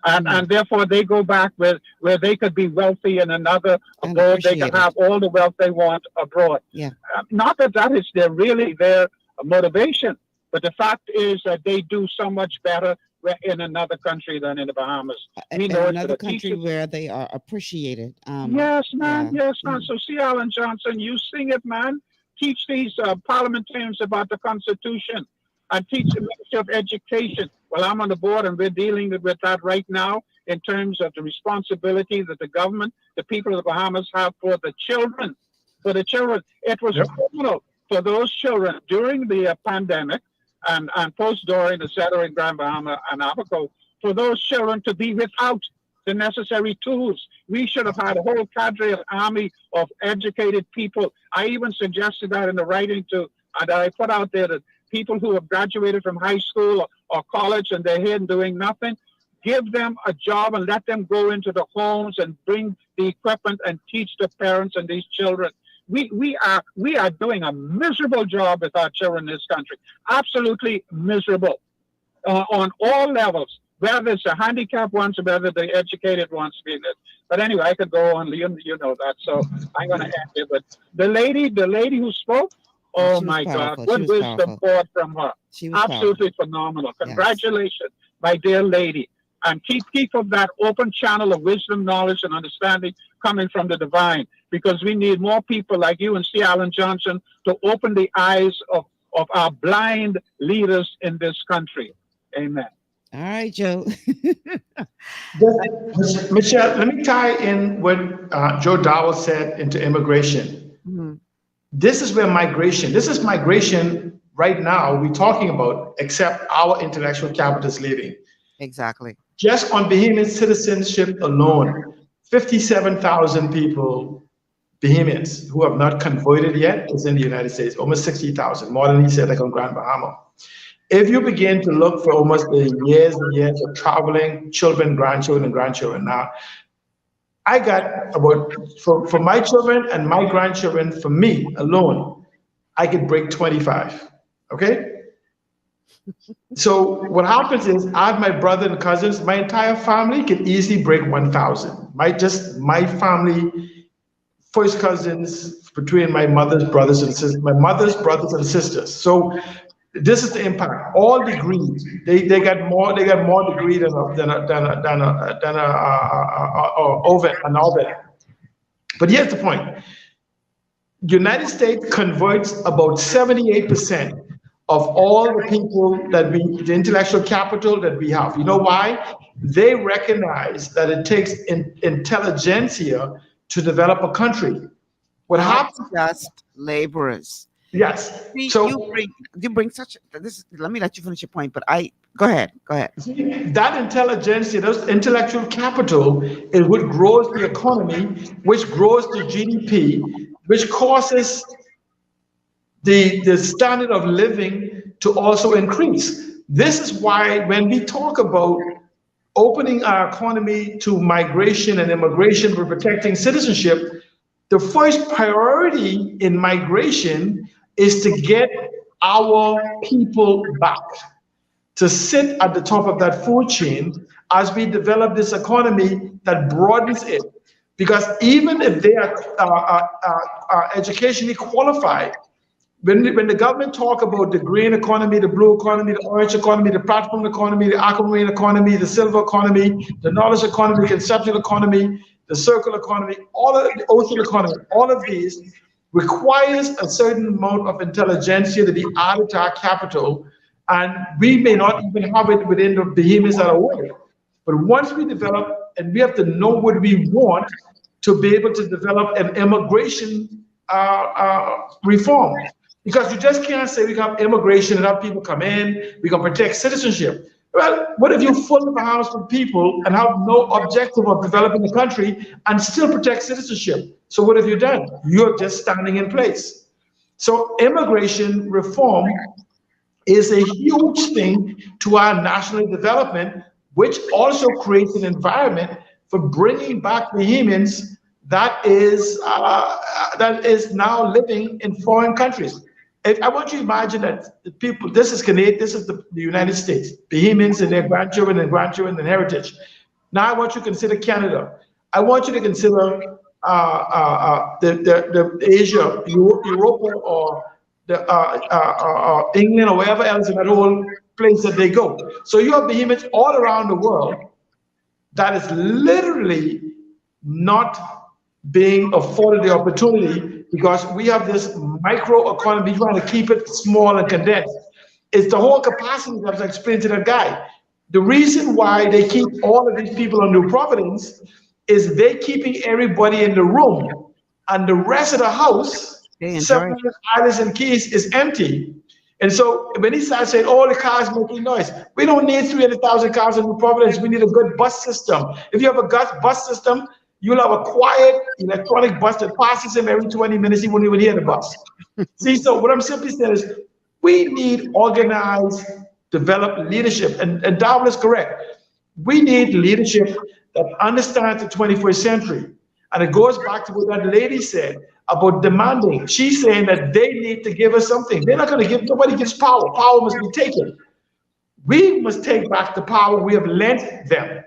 And therefore they go back where they could be wealthy in another abroad. They can have all the wealth they want abroad. Yeah. Not that is their motivation, but the fact is that they do so much better in another country than in the Bahamas. We know another country where they are appreciated. Yes, man. Yes, man. So C. Alan Johnson, you sing it, man. Teach these parliamentarians about the Constitution. And teach the Ministry of Education. Well, I'm on the board and we're dealing with that right now in terms of the responsibility that the government, the people of the Bahamas have for the children. For the children. It was criminal for those children during the pandemic and post during the Cedar in Grand Bahama and Abaco, for those children to be without the necessary tools. We should have had a whole cadre of army of educated people. I even suggested that in the writing that I put out there, that people who have graduated from high school or college and they're here and doing nothing, give them a job and let them go into the homes and bring the equipment and teach the parents and these children. We are doing a miserable job with our children in this country. Absolutely miserable on all levels, whether it's the handicapped ones or whether the educated ones being it. But anyway, I could go on, you know that. So I'm going to end it. But the lady who spoke, oh my God, good wisdom poured from her. Absolutely phenomenal. Congratulations, my dear lady. And keep up that open channel of wisdom, knowledge, and understanding coming from the divine, because we need more people like you and C. Alan Johnson to open the eyes of our blind leaders in this country. Amen. All right, Joe. Michelle, let me tie in what Joe Dowell said into immigration. Mm-hmm. This is migration right now we're talking about, except our intellectual capital is leaving. Exactly. Just on Bahamian citizenship alone, 57,000 people, Bahamians, who have not converted yet, is in the United States, almost 60,000, more than he said, like on Grand Bahama. If you begin to look for almost the years and years of traveling, children, grandchildren now, I got about, for my children and my grandchildren, for me alone, I could break 25, okay? So what happens is I have my brother and cousins, my entire family can easily break 1,000. My family, first cousins between my mother's brothers and sisters, So this is the impact. All degrees, they got more degree than an Ovid. But here's the point: United States converts about 78% of all the people the intellectual capital that we have. You know why? They recognize that it takes intelligentsia to develop a country. What happens? Just laborers. Yes. See, so you bring such this. Let me let you finish your point, but go ahead. That intelligentsia, those intellectual capital, is what grows the economy, which grows the GDP, which causes the standard of living to also increase. This is why when we talk about opening our economy to migration and immigration for protecting citizenship, the first priority in migration is to get our people back, to sit at the top of that food chain as we develop this economy that broadens it. Because even if they are educationally qualified, when the government talk about the green economy, the blue economy, the orange economy, the platform economy, the aquamarine economy, the silver economy, the knowledge economy, the conceptual economy, the circular economy, all of the ocean economy, all of these requires a certain amount of intelligentsia to be added to our capital, and we may not even have it within the Bahamians that are aware. But once we develop, and we have to know what we want to be able to develop an immigration reform. Because you just can't say we can have immigration and have people come in, we can protect citizenship. Well, what if you fill the Bahamas with people and have no objective of developing the country and still protect citizenship? So what have you done? You're just standing in place. So immigration reform is a huge thing to our national development, which also creates an environment for bringing back Bahamians that is now living in foreign countries. I want you to imagine that the people, this is Canadian, this is the United States, Bahamians and their grandchildren and heritage. Now I want you to consider Canada. I want you to consider the Asia, Europa, or the England, or wherever else in that whole place that they go. So you have Bahamians all around the world that is literally not being afforded the opportunity because we have this micro economy trying to keep it small and condensed. It's the whole capacity that I explained to that guy. The reason why they keep all of these people on New Providence is they keeping everybody in the room, and the rest of the house, 700 islands and keys, is empty. And so when he starts saying, all the cars making noise, we don't need 300,000 cars in New Providence. We need a good bus system. If you have a good bus system, you'll have a quiet electronic bus that passes him every 20 minutes. He won't even hear the bus. See, so what I'm simply saying is we need organized, developed leadership. And Darwin is correct. We need leadership that understands the 21st century. And it goes back to what that lady said about demanding. She's saying that they need to give us something. They're not going to give, nobody gives power. Power must be taken. We must take back the power we have lent them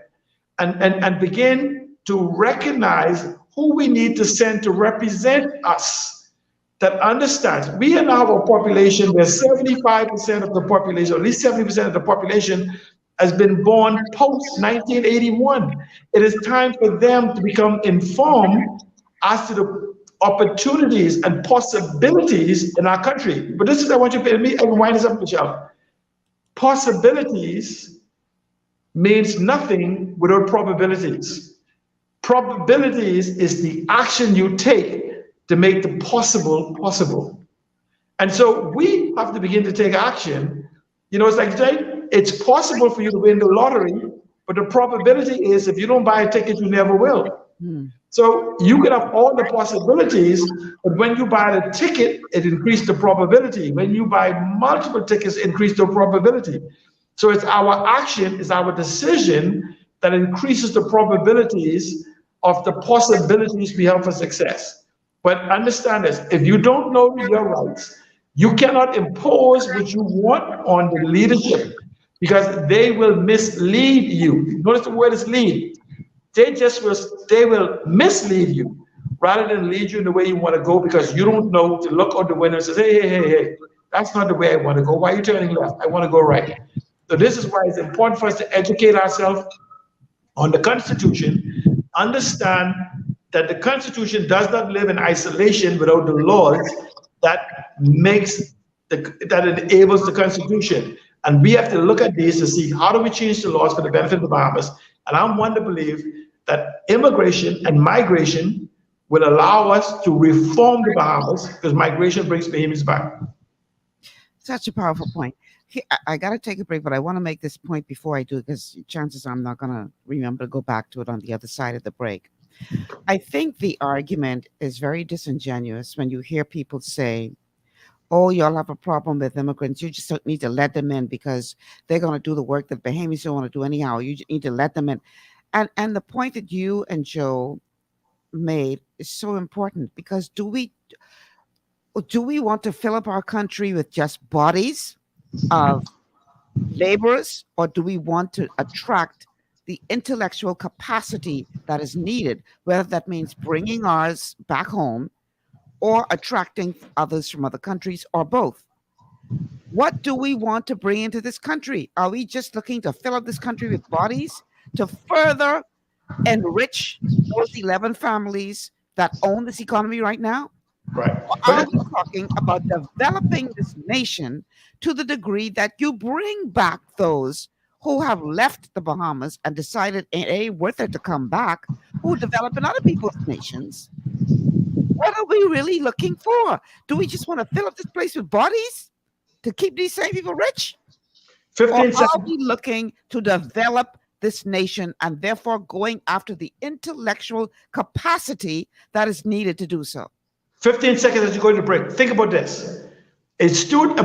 and begin to recognize who we need to send to represent us, that understands. We now have a population where 75% of the population, or at least 70% of the population, has been born post-1981. It is time for them to become informed as to the opportunities and possibilities in our country. But this is, I want you to let me wind this up, Michelle. Possibilities means nothing without probabilities. Probabilities is the action you take to make the possible possible. And so we have to begin to take action. You know, it's like it's possible for you to win the lottery, but the probability is if you don't buy a ticket, you never will. So you can have all the possibilities, but when you buy the ticket, it increases the probability. When you buy multiple tickets, it increases the probability. So it's our action, it's our decision that increases the probabilities of the possibilities we have for success. But understand this, if you don't know your rights, you cannot impose what you want on the leadership because they will mislead you. Notice the word is lead. They will mislead you rather than lead you in the way you want to go because you don't know to look out the window and say, hey, that's not the way I want to go. Why are you turning left? I want to go right. So this is why it's important for us to educate ourselves on the Constitution, understand that the Constitution does not live in isolation without the laws that enables the Constitution. And we have to look at these to see how do we change the laws for the benefit of the Bahamas. And I'm one to believe that immigration and migration will allow us to reform the Bahamas because migration brings Bahamians back. Such a powerful point. I got to take a break, but I want to make this point before I do, because chances are I'm not going to remember to go back to it on the other side of the break. I think the argument is very disingenuous when you hear people say, oh, y'all have a problem with immigrants. You just need to let them in because they're going to do the work that Bahamians don't want to do anyhow. You just need to let them in. And the point that you and Joe made is so important, because do we want to fill up our country with just bodies of laborers, or do we want to attract the intellectual capacity that is needed, whether that means bringing ours back home or attracting others from other countries, or both? What do we want to bring into this country? Are we just looking to fill up this country with bodies to further enrich those 11 families that own this economy right now? Right. Or are we talking about developing this nation to the degree that you bring back those who have left the Bahamas and decided it ain't worth it to come back, who develop in other people's nations? What are we really looking for? Do we just want to fill up this place with bodies to keep these same people rich? 15 or seconds. are we looking to develop this nation and therefore going after the intellectual capacity that is needed to do so? 15 seconds as you go to break. Think about this. A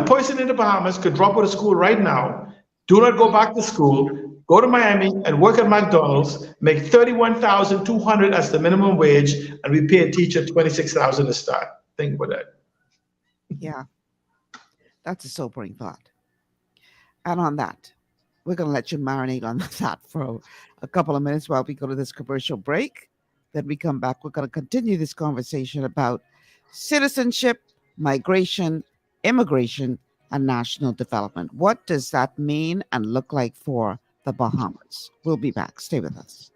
person in the Bahamas could drop out of school right now, do not go back to school, go to Miami and work at McDonald's, make $31,200 as the minimum wage, and we pay a teacher $26,000 to start. Think about that. Yeah, that's a sobering thought. And on that, we're going to let you marinate on that for a couple of minutes while we go to this commercial break. Then we come back. We're going to continue this conversation about citizenship, migration, immigration, and national development. What does that mean and look like for the Bahamas? We'll be back. Stay with us.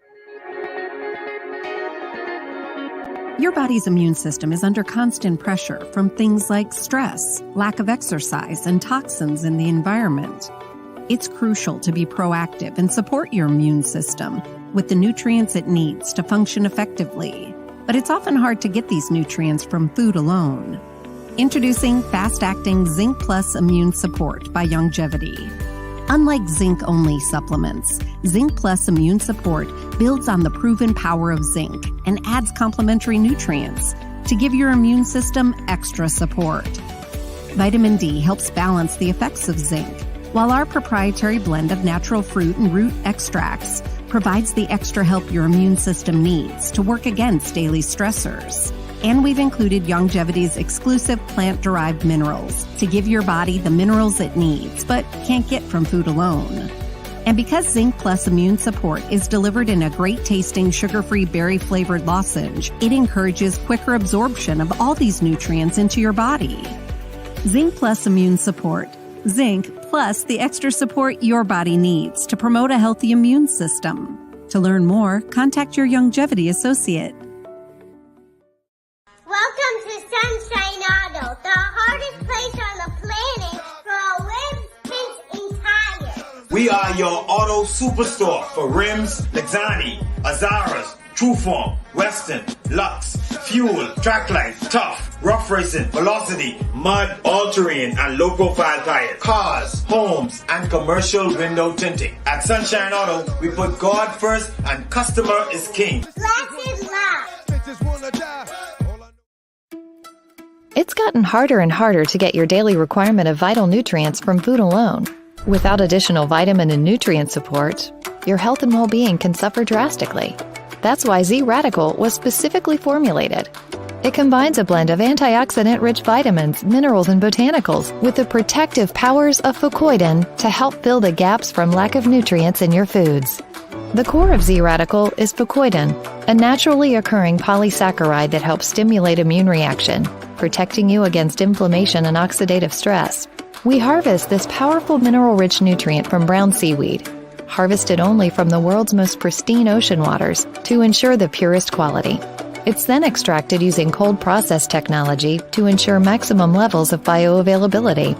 Your body's immune system is under constant pressure from things like stress, lack of exercise, and toxins in the environment. It's crucial to be proactive and support your immune system with the nutrients it needs to function effectively. But it's often hard to get these nutrients from food alone. Introducing fast-acting Zinc Plus Immune Support by Longevity. Unlike zinc-only supplements, Zinc Plus Immune Support builds on the proven power of zinc and adds complementary nutrients to give your immune system extra support. Vitamin D helps balance the effects of zinc, while our proprietary blend of natural fruit and root extracts provides the extra help your immune system needs to work against daily stressors. And we've included Longevity's exclusive plant-derived minerals to give your body the minerals it needs, but can't get from food alone. And because Zinc Plus Immune Support is delivered in a great-tasting, sugar-free, berry-flavored lozenge, it encourages quicker absorption of all these nutrients into your body. Zinc Plus Immune Support. Zinc plus the extra support your body needs to promote a healthy immune system. To learn more, contact your Longevity associate. Welcome to Sunshine Auto, the hardest place on the planet for rims, paints, and tires. We are your auto superstore for rims, Lexani, Azaras, Trueform, Western, Lux, Fuel, Trackline, Tough, Rough Racing, Velocity, Mud, All-Terrain, and low-profile tires. Cars, homes, and commercial window tinting. At Sunshine Auto, we put God first and customer is king. Blessed love. It's gotten harder and harder to get your daily requirement of vital nutrients from food alone. Without additional vitamin and nutrient support, your health and well-being can suffer drastically. That's why Z-Radical was specifically formulated. It combines a blend of antioxidant-rich vitamins, minerals, and botanicals with the protective powers of fucoidan to help fill the gaps from lack of nutrients in your foods. The core of Z-Radical is fucoidan, a naturally occurring polysaccharide that helps stimulate immune reaction, protecting you against inflammation and oxidative stress. We harvest this powerful mineral-rich nutrient from brown seaweed, harvested only from the world's most pristine ocean waters to ensure the purest quality. It's then extracted using cold process technology to ensure maximum levels of bioavailability.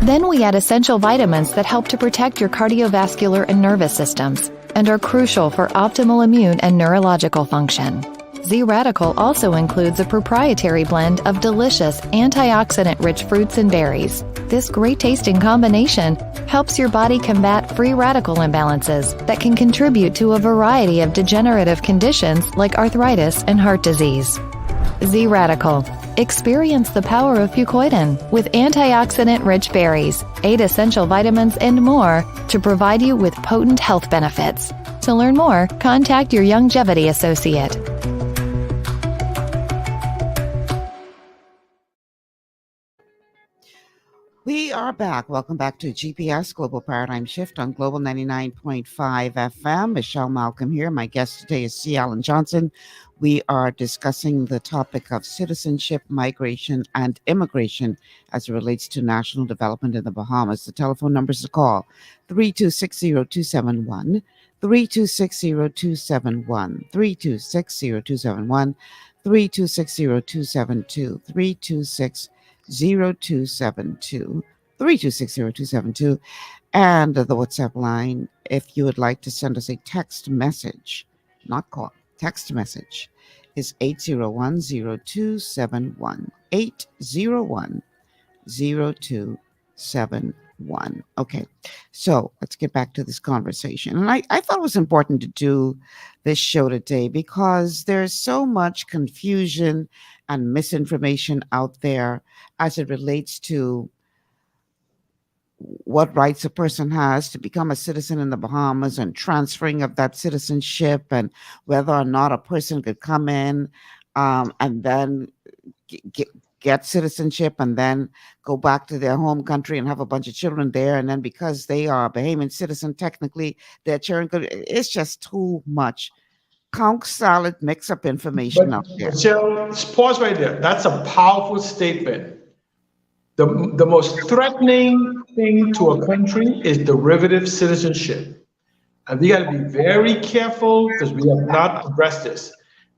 Then we add essential vitamins that help to protect your cardiovascular and nervous systems and are crucial for optimal immune and neurological function. Z-Radical also includes a proprietary blend of delicious antioxidant-rich fruits and berries. This great-tasting combination helps your body combat free radical imbalances that can contribute to a variety of degenerative conditions like arthritis and heart disease. Z-Radical, Experience the power of fucoidan with antioxidant-rich berries, 8 essential vitamins, and more to provide you with potent health benefits. To learn more, contact your Longevity associate. We are back. Welcome back to GPS Global Paradigm Shift on Global 99.5 FM. Michelle Malcolm here. My guest today is C. Alan Johnson. We are discussing the topic of citizenship, migration, and immigration as it relates to national development in the Bahamas. The telephone numbers to call 3260271, 3260271, 3260271, 3260272, 3260272, 3260272, and the WhatsApp line if you would like to send us a text message, not call, text message is 801-0271, 801-0271. Okay, so let's get back to this conversation. And I thought it was important to do this show today because there's so much confusion and misinformation out there as it relates to what rights a person has to become a citizen in the Bahamas and transferring of that citizenship, and whether or not a person could come in and then get citizenship and then go back to their home country and have a bunch of children there. And then because they are a Bahamian citizen, technically their children could, it's just too much conch salad mix-up information out there. Michelle, pause right there. That's a powerful statement. The most threatening thing to a country is derivative citizenship. And we got to be very careful because we have not addressed this.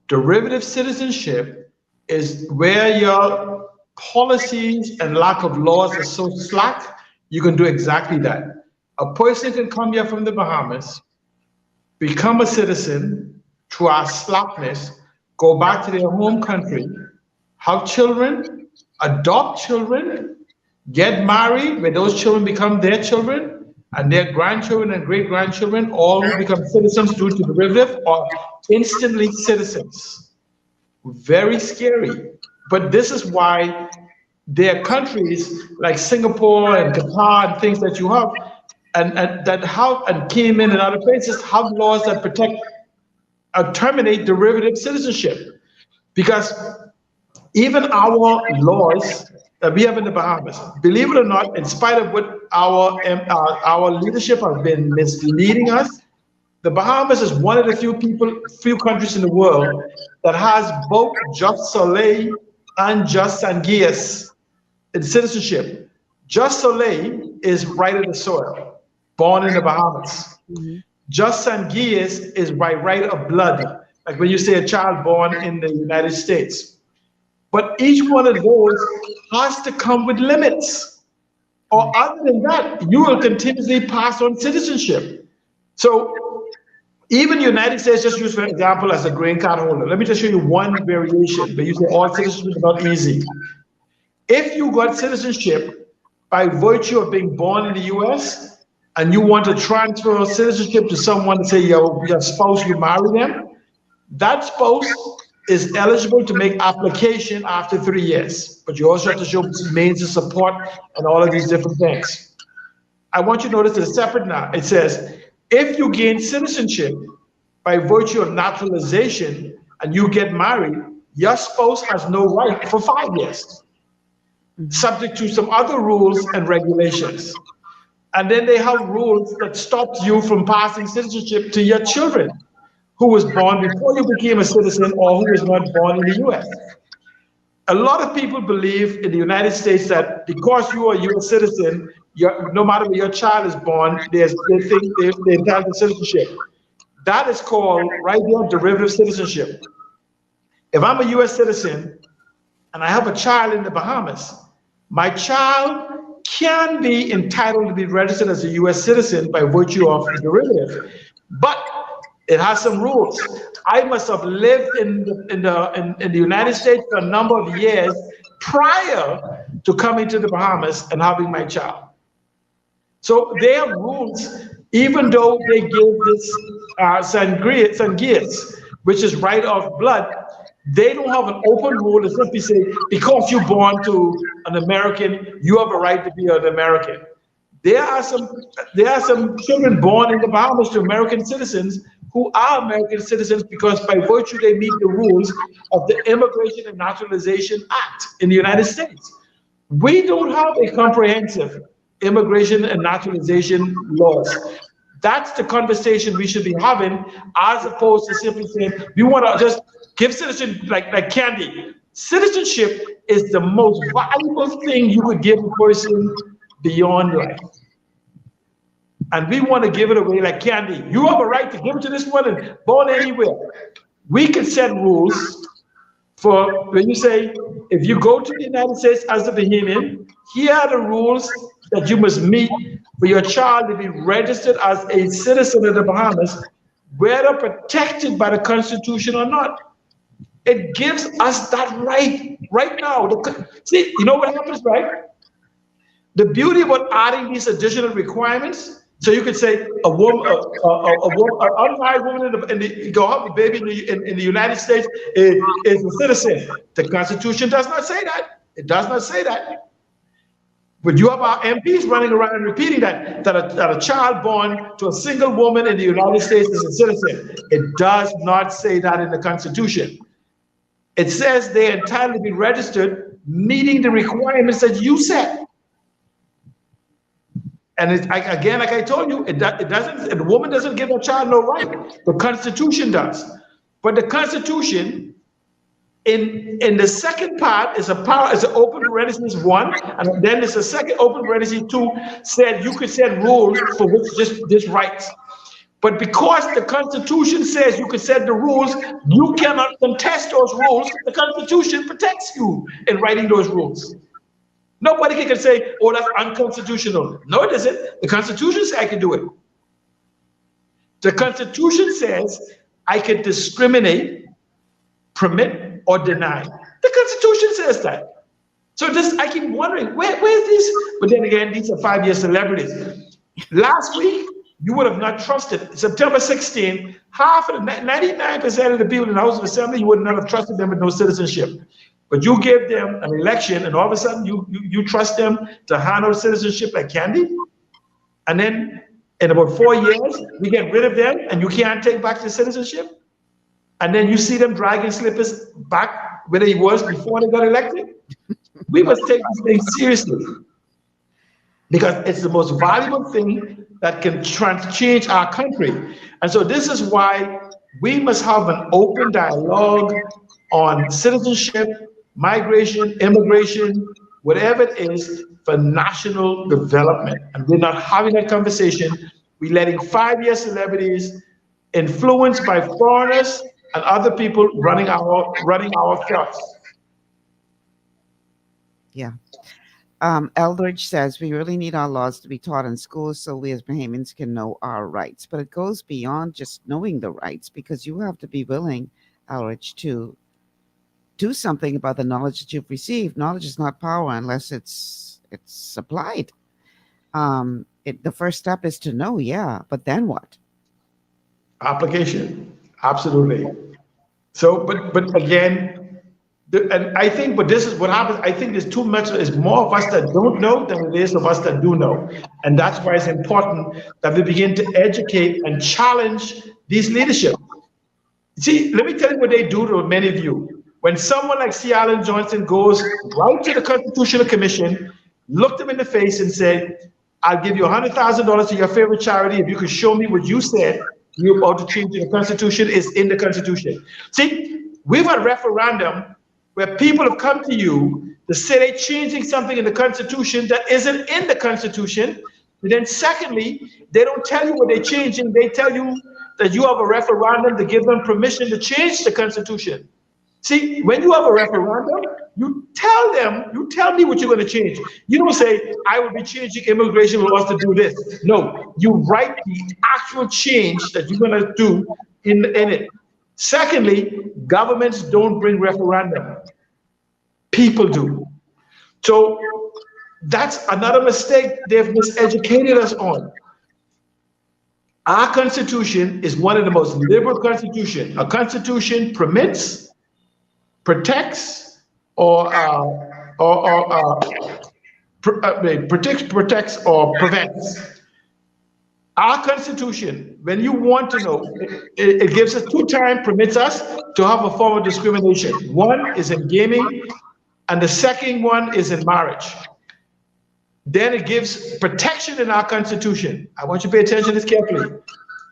Derivative citizenship is where your policies and lack of laws are so slack, you can do exactly that. A person can come here from the Bahamas, become a citizen through our slackness, go back to their home country, have children, adopt children, get married, where those children become their children, and their grandchildren and great-grandchildren all become citizens due to derivative or instantly citizens. Very scary. But this is why there are countries like Singapore and Qatar and things that you have, and that have, and Cayman and other places have laws that protect or terminate derivative citizenship. Because even our laws that we have in the Bahamas, believe it or not, in spite of what our leadership have been misleading us, the Bahamas is one of the few countries in the world that has both Jus Soleil and Jus Sanguius in citizenship. Jus Soleil is right of the soil, born in the Bahamas. Jus Sanguius is by right of blood, like when you say a child born in the United States. But each one of those has to come with limits. Or other than that, you will continuously pass on citizenship. So even the United States, just use for example as a green card holder. Let me just show you one variation, but you say all citizenship is not easy. If you got citizenship by virtue of being born in the US, and you want to transfer citizenship to someone, say your spouse, you marry them, that spouse is eligible to make application after 3 years. But you also have to show means of support and all of these different things. I want you to notice it's separate now. It says, if you gain citizenship by virtue of naturalization and you get married, your spouse has no right for 5 years, subject to some other rules and regulations. And then they have rules that stop you from passing citizenship to your children who was born before you became a citizen or who was not born in the US. A lot of people believe in the United States that because you are a US citizen, no matter where your child is born, they think they're entitled to citizenship. That is called, right there, derivative citizenship. If I'm a US citizen and I have a child in the Bahamas, my child can be entitled to be registered as a US citizen by virtue of the derivative, but it has some rules. I must have lived in the United States for a number of years prior to coming to the Bahamas and having my child. So there are rules, even though they give this Sanguius, which is right of blood, They don't have an open rule that simply say, because you're born to an American, you have a right to be an American. There are some children born in the Bahamas to American citizens who are American citizens because by virtue they meet the rules of the Immigration and Naturalization Act in the United States. We don't have a comprehensive immigration and naturalization laws. That's the conversation we should be having, as opposed to simply saying we want to just give citizenship like candy. Citizenship is the most valuable thing you could give a person beyond life. And we want to give it away like candy. You have a right to give it to this one and born anywhere. We can set rules for when you say, if you go to the United States as a Bahamian, here are the rules that you must meet for your child to be registered as a citizen of the Bahamas, whether protected by the Constitution or not. It gives us that right now. See, you know what happens, right? The beauty about adding these additional requirements, so you could say a woman, an unmarried woman go have a baby in the United States is a citizen. The Constitution does not say that. It does not say that. But you have our MPs running around and repeating that a child born to a single woman in the United States is a citizen. It does not say that in the Constitution. It says they're entitled to be registered, meeting the requirements that you set. And again, like I told you, the woman doesn't give her child no right. The Constitution does. But the Constitution, in the second part, is an open parenthesis 1, and then there's a second open parenthesis 2, said you could set rules for which just rights. But because the Constitution says you could set the rules, you cannot contest those rules. The Constitution protects you in writing those rules. Nobody can say, oh, that's unconstitutional. No, it isn't. The Constitution says I can do it. The Constitution says I can discriminate, permit, or deny. The Constitution says that. So I keep wondering, where's this? But then again, these are 5-year celebrities. Last week, you would have not trusted, September 16, half of the 99% of the people in the House of Assembly, you would not have trusted them with no citizenship. But you give them an election, and all of a sudden you trust them to handle citizenship like candy? And then in about 4 years, we get rid of them, and you can't take back the citizenship? And then you see them dragging slippers back where they was before they got elected? We must take this thing seriously, because it's the most valuable thing that can change our country. And so this is why we must have an open dialogue on citizenship, migration, immigration, whatever it is, for national development. And we're not having that conversation. We're letting 5-year celebrities influenced by foreigners and other people running our affairs. Yeah. Eldridge says we really need our laws to be taught in schools so we as Bahamians can know our rights. But it goes beyond just knowing the rights, because you have to be willing, Eldridge, to do something about the knowledge that you've received. Knowledge is not power unless it's applied. The first step is to know, yeah, but then what? Application, absolutely. So, but again, and I think, but this is what happens. I think there's too much. There's more of us that don't know than it is of us that do know, and that's why it's important that we begin to educate and challenge these leadership. See, let me tell you what they do to many of you. When someone like C. Allen Johnson goes right to the Constitutional Commission, look them in the face and say, I'll give you $100,000 to your favorite charity if you could show me what you said you're about to change in the Constitution is in the Constitution. See, we've had a referendum where people have come to you to say they're changing something in the Constitution that isn't in the Constitution. And then secondly, they don't tell you what they're changing. They tell you that you have a referendum to give them permission to change the Constitution. See, when you have a referendum, you tell me what you're going to change. You don't say, I will be changing immigration laws to do this. No, you write the actual change that you're going to do in it. Secondly, governments don't bring referendum. People do. So that's another mistake they've miseducated us on. Our Constitution is one of the most liberal constitutions. A Constitution permits, protects or protects or prevents. Our Constitution, when you want to know, it gives us 2 times, permits us to have a form of discrimination. One is in gaming, and the second one is in marriage. Then it gives protection in our Constitution. I want you to pay attention to this carefully.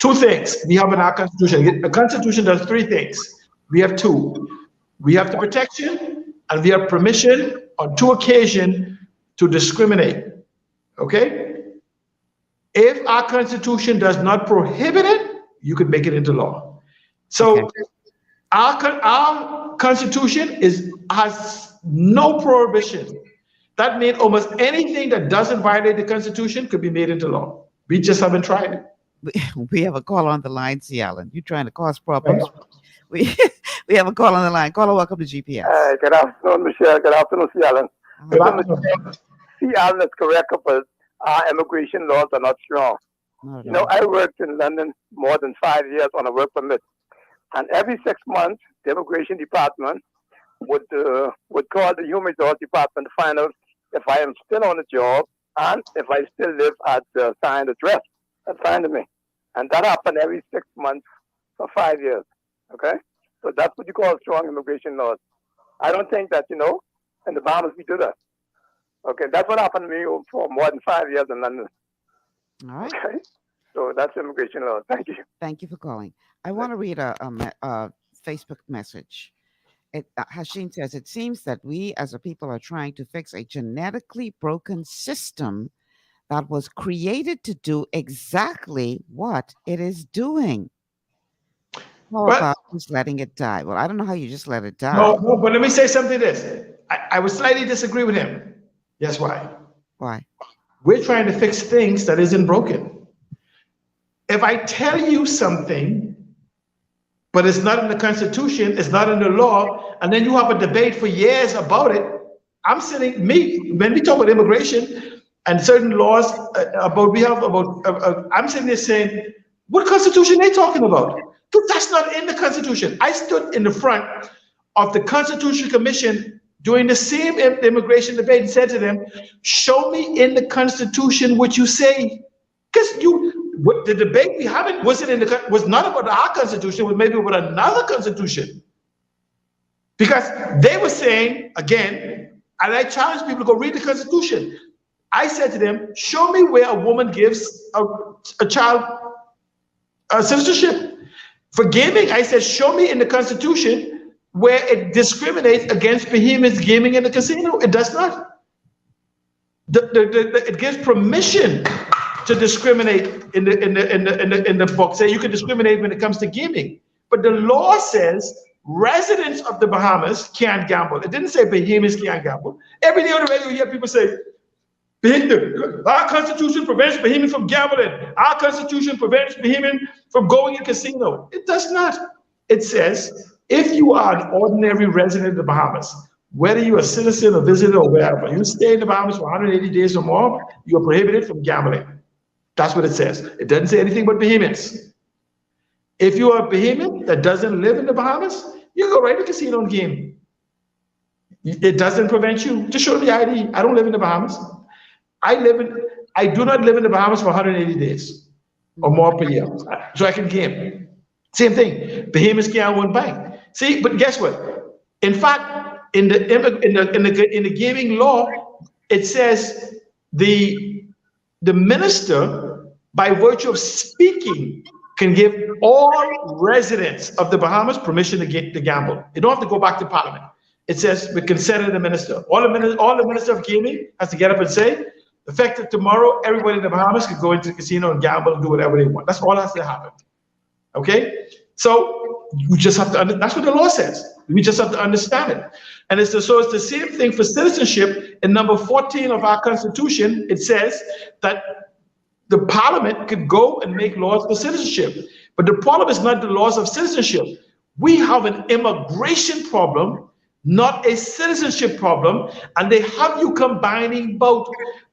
2 things we have in our Constitution. The Constitution does 3 things. We have 2. We have the protection, and we have permission on 2 occasions to discriminate. Okay? If our Constitution does not prohibit it, you could make it into law. So okay. Our Constitution has no prohibition. That means almost anything that doesn't violate the Constitution could be made into law. We just haven't tried it. We have a call on the line, C. Allen. You're trying to cause problems. We have a call on the line. Caller, welcome to GPS. Good afternoon, Michelle. Good afternoon, C. Allen. Good afternoon. C. Allen is correct, but our immigration laws are not strong. You know, I worked in London more than 5 years on a work permit, and every 6 months, the immigration department would call the human resource department to find out if I am still on the job and if I still live at the assigned address assigned to me. And that happened every 6 months for 5 years. Okay? So that's what you call strong immigration laws. I don't think that, you know, in the Bahamas we do that. Okay, that's what happened to me for more than 5 years in London. All right. Okay, so that's immigration law. Thank you. Thank you for calling. I want to read a Facebook message. Hashim says, it seems that we as a people are trying to fix a genetically broken system that was created to do exactly what it is doing. How about just letting it die? Well, I don't know how you just let it die. No, but let me say something this. I would slightly disagree with him. Guess why? Why? We're trying to fix things that isn't broken. If I tell you something, but it's not in the Constitution, it's not in the law, and then you have a debate for years about it, when we talk about immigration and certain laws I'm sitting there saying, what Constitution are they talking about? Because that's not in the Constitution. I stood in the front of the Constitution Commission during the same immigration debate and said to them, show me in the Constitution what you say. Because the debate we having was not about our Constitution, it was maybe about another Constitution. Because they were saying, again, and I challenge people to go read the Constitution. I said to them, show me where a woman gives a child citizenship. For gaming, I said, show me in the Constitution where it discriminates against Bahamians gaming in the casino. It does not. It gives permission to discriminate in the book. Say you can discriminate when it comes to gaming. But the law says residents of the Bahamas can't gamble. It didn't say Bahamians can't gamble. Every day on the radio you hear people say, our Constitution prevents Bahamian from gambling. Our Constitution prevents Bahamian from going in casino. It does not. It says, if you are an ordinary resident of the Bahamas, whether you're a citizen or visitor or wherever, you stay in the Bahamas for 180 days or more, you're prohibited from gambling. That's what it says. It doesn't say anything but Bahamians. If you are a Bahamian that doesn't live in the Bahamas, you go right to the casino and game. It doesn't prevent you. Just show the ID. I don't live in the Bahamas. I do not live in the Bahamas for 180 days or more per year, so I can game. Same thing. Bahamians can't own bank. See, but guess what? In fact, in the gaming law, it says the minister, by virtue of speaking, can give all residents of the Bahamas permission to gamble. You don't have to go back to Parliament. It says with consent of the minister. All the minister of gaming has to get up and say, effective tomorrow, everybody in the Bahamas can go into the casino and gamble and do whatever they want. That's all that has to happen. Okay? So you just have to, that's what the law says. We just have to understand it. And it's the same thing for citizenship. In number 14 of our Constitution, it says that the Parliament could go and make laws for citizenship. But the problem is not the laws of citizenship. We have an immigration problem, not a citizenship problem, and they have you combining both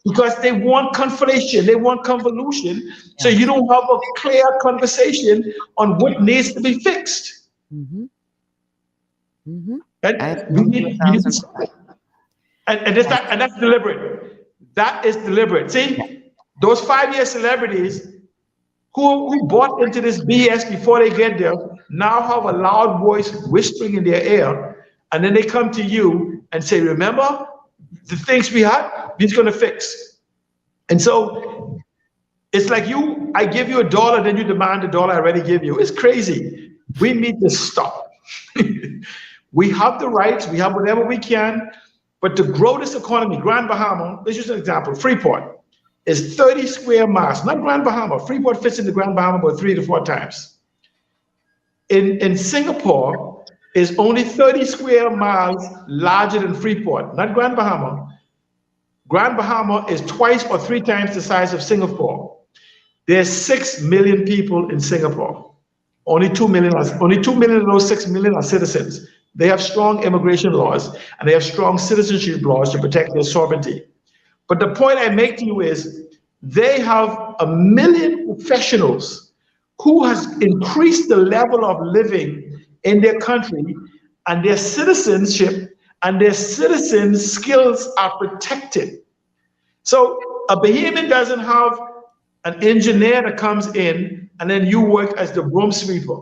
because they want conflation, they want convolution, so you don't have a clear conversation on what needs to be fixed. And we need to stop it. And that's deliberate. That is deliberate. See, those 5-year celebrities who bought into this BS before they get there now have a loud voice whispering in their ear, and then they come to you and say, remember the things we had, we're going to fix. And so it's like I give you $1, then you demand $1 I already give you. It's crazy. We need to stop. We have the rights, we have whatever we can, but to grow this economy, Grand Bahama, let's use an example, Freeport is 30 square miles, not Grand Bahama. Freeport fits into Grand Bahama about 3 to 4 times. In Singapore is only 30 square miles larger than Freeport, not Grand Bahama. Grand Bahama is 2 or 3 times the size of Singapore. There's 6 million people in Singapore. Only 2 million of those 6 million are citizens. They have strong immigration laws and they have strong citizenship laws to protect their sovereignty. But the point I make to you is they have 1 million professionals who has increased the level of living in their country, and their citizenship and their citizen skills are protected. So a Bahamian doesn't have an engineer that comes in and then you work as the broom sweeper.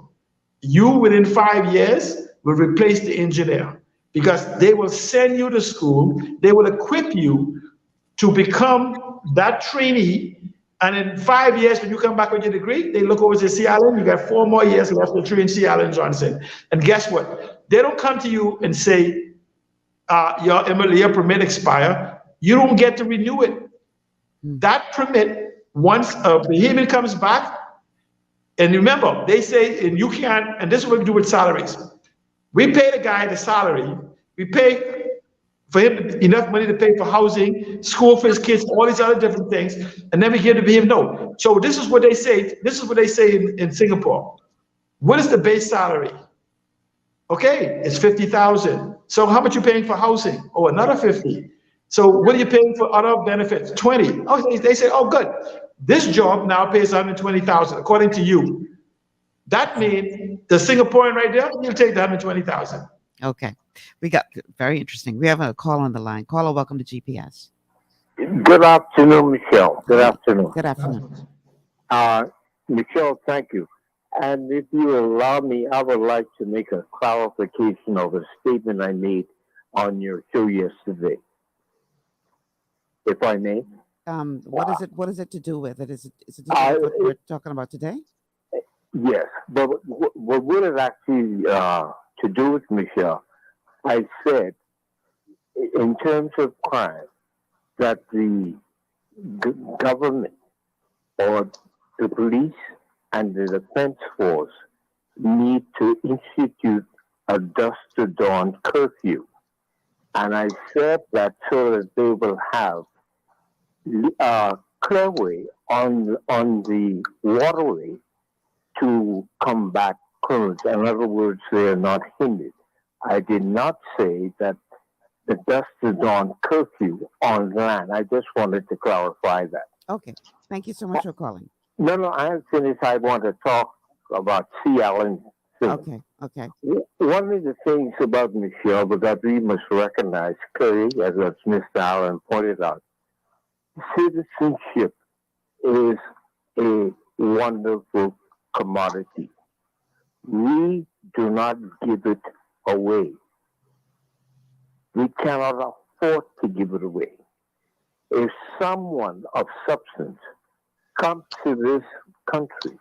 You, within 5 years, will replace the engineer because they will send you to school, they will equip you to become that trainee, and in 5 years, when you come back with your degree, they look over to C. Allen, you got 4 more years left to train C. Allen Johnson. And guess what? They don't come to you and say, your permit expire. You don't get to renew it. That permit, once a Bahamian comes back, and remember, they say, and you can't, and this is what we do with salaries. We pay the guy the salary, we pay for him enough money to pay for housing, school for his kids, all these other different things, and then we give to him no. So this is what they say. This is what they say in Singapore. What is the base salary? Okay, it's 50,000. So how much you paying for housing? Oh, another 50. So what are you paying for other benefits? 20. Oh, they say, oh, good. This job now pays 120,000 according to you. That means the Singaporean right there, you'll take the 120,000. Okay. We got very interesting. We have a call on the line. Caller, welcome to GPS. Good afternoon, Michelle. Good afternoon. Good afternoon. Michelle, thank you. And if you allow me, I would like to make a clarification of a statement I made on your show yesterday, if I may. What is it to do with it? Is it to do with what we're talking about today? Yes, but what it actually to do with, Michelle, I said, in terms of crime, that the government or the police and the defense force need to institute a dusk to dawn curfew. And I said that so that they will have clearway on the waterway to combat criminals. In other words, they are not hindered. I did not say that the dusk to dawn curfew on land. I just wanted to clarify that. Okay. Thank you so much for calling. No, I haven't finished. I want to talk about C. Allen. Okay. One of the things about Michelle that we must recognize clearly, as Mr. Allen pointed out, citizenship is a wonderful commodity. We do not give it away. We cannot afford to give it away. If someone of substance comes to this country,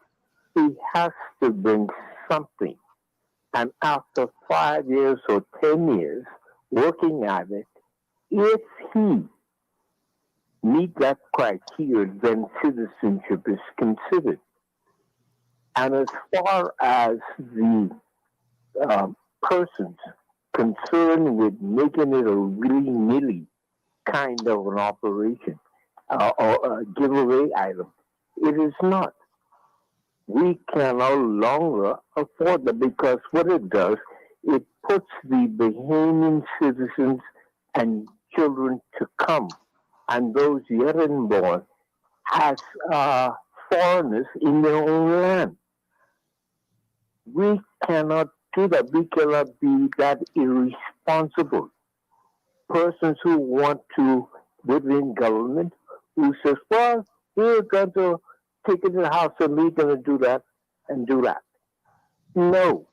he has to bring something. And after 5 years or 10 years working at it, if he meet that criteria, then citizenship is considered. And as far as the persons concerned with making it a willy-nilly kind of an operation or a giveaway item, it is not. We can no longer afford that, because what it does, it puts the Bahamian citizens and children to come and those yet unborn as foreigners in their own land. We cannot do that. We cannot be that irresponsible. Persons who want to live in government, who says, well, we're going to take it to the house and we're going to do that and do that. No.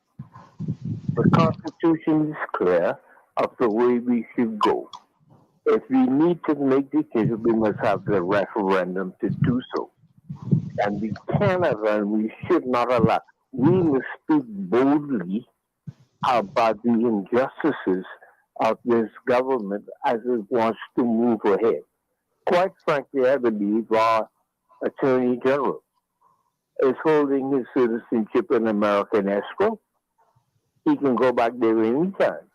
The Constitution is clear of the way we should go. If we need to make decisions, we must have the referendum to do so. And we cannot and we should not allow. We must speak boldly about the injustices of this government as it wants to move ahead. Quite frankly, I believe our Attorney General is holding his citizenship in America in escrow. He can go back there anytime.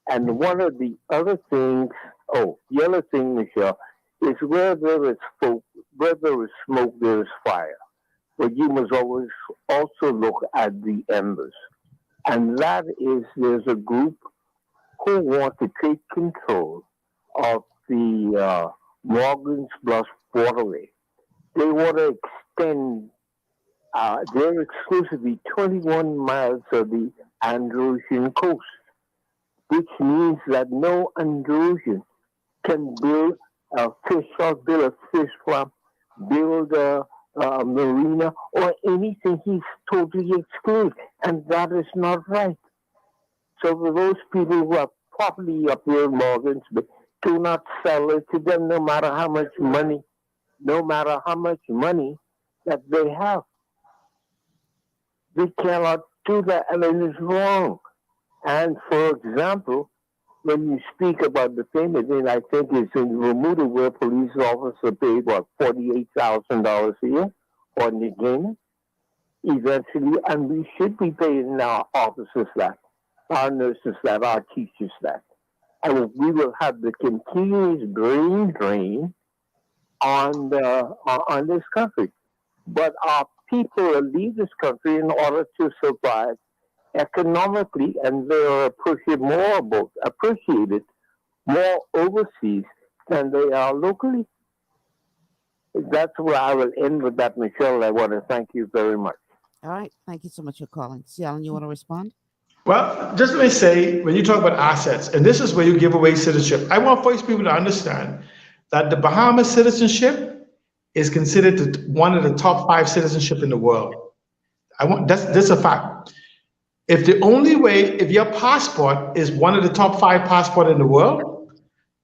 And one of the other things, the other thing, Michelle, is where there is smoke, there is fire. But you must always also look at the embers. And that is, there's a group who want to take control of the Morgan's Bluff waterway. They want to extend their exclusively 21 miles of the Andalusian coast, which means that no Andalusian can build a fish farm, build a marina, or anything. He's totally excluded, and that is not right. So for those people who have property up here in Morgan's, do not sell it to them, no matter how much money that they have. They cannot do that, and it is wrong. And for example, when you speak about the famous thing, I think it's in Bermuda where police officers pay $48,000 a year, or in Ghana, eventually, and we should be paying our officers that, our nurses that, our teachers that. And we will have the continuous brain drain on this country. But our people will leave this country in order to survive economically, and they are appreciated more overseas than they are locally. That's where I will end with that, Michelle. I want to thank you very much. All right. Thank you so much for calling. Alan, you want to respond? Well, just let me say, when you talk about assets, and this is where you give away citizenship, I want first people to understand that the Bahamas citizenship is considered one of the top 5 citizenship in the world. That's a fact. If your passport is one of the top 5 passport in the world,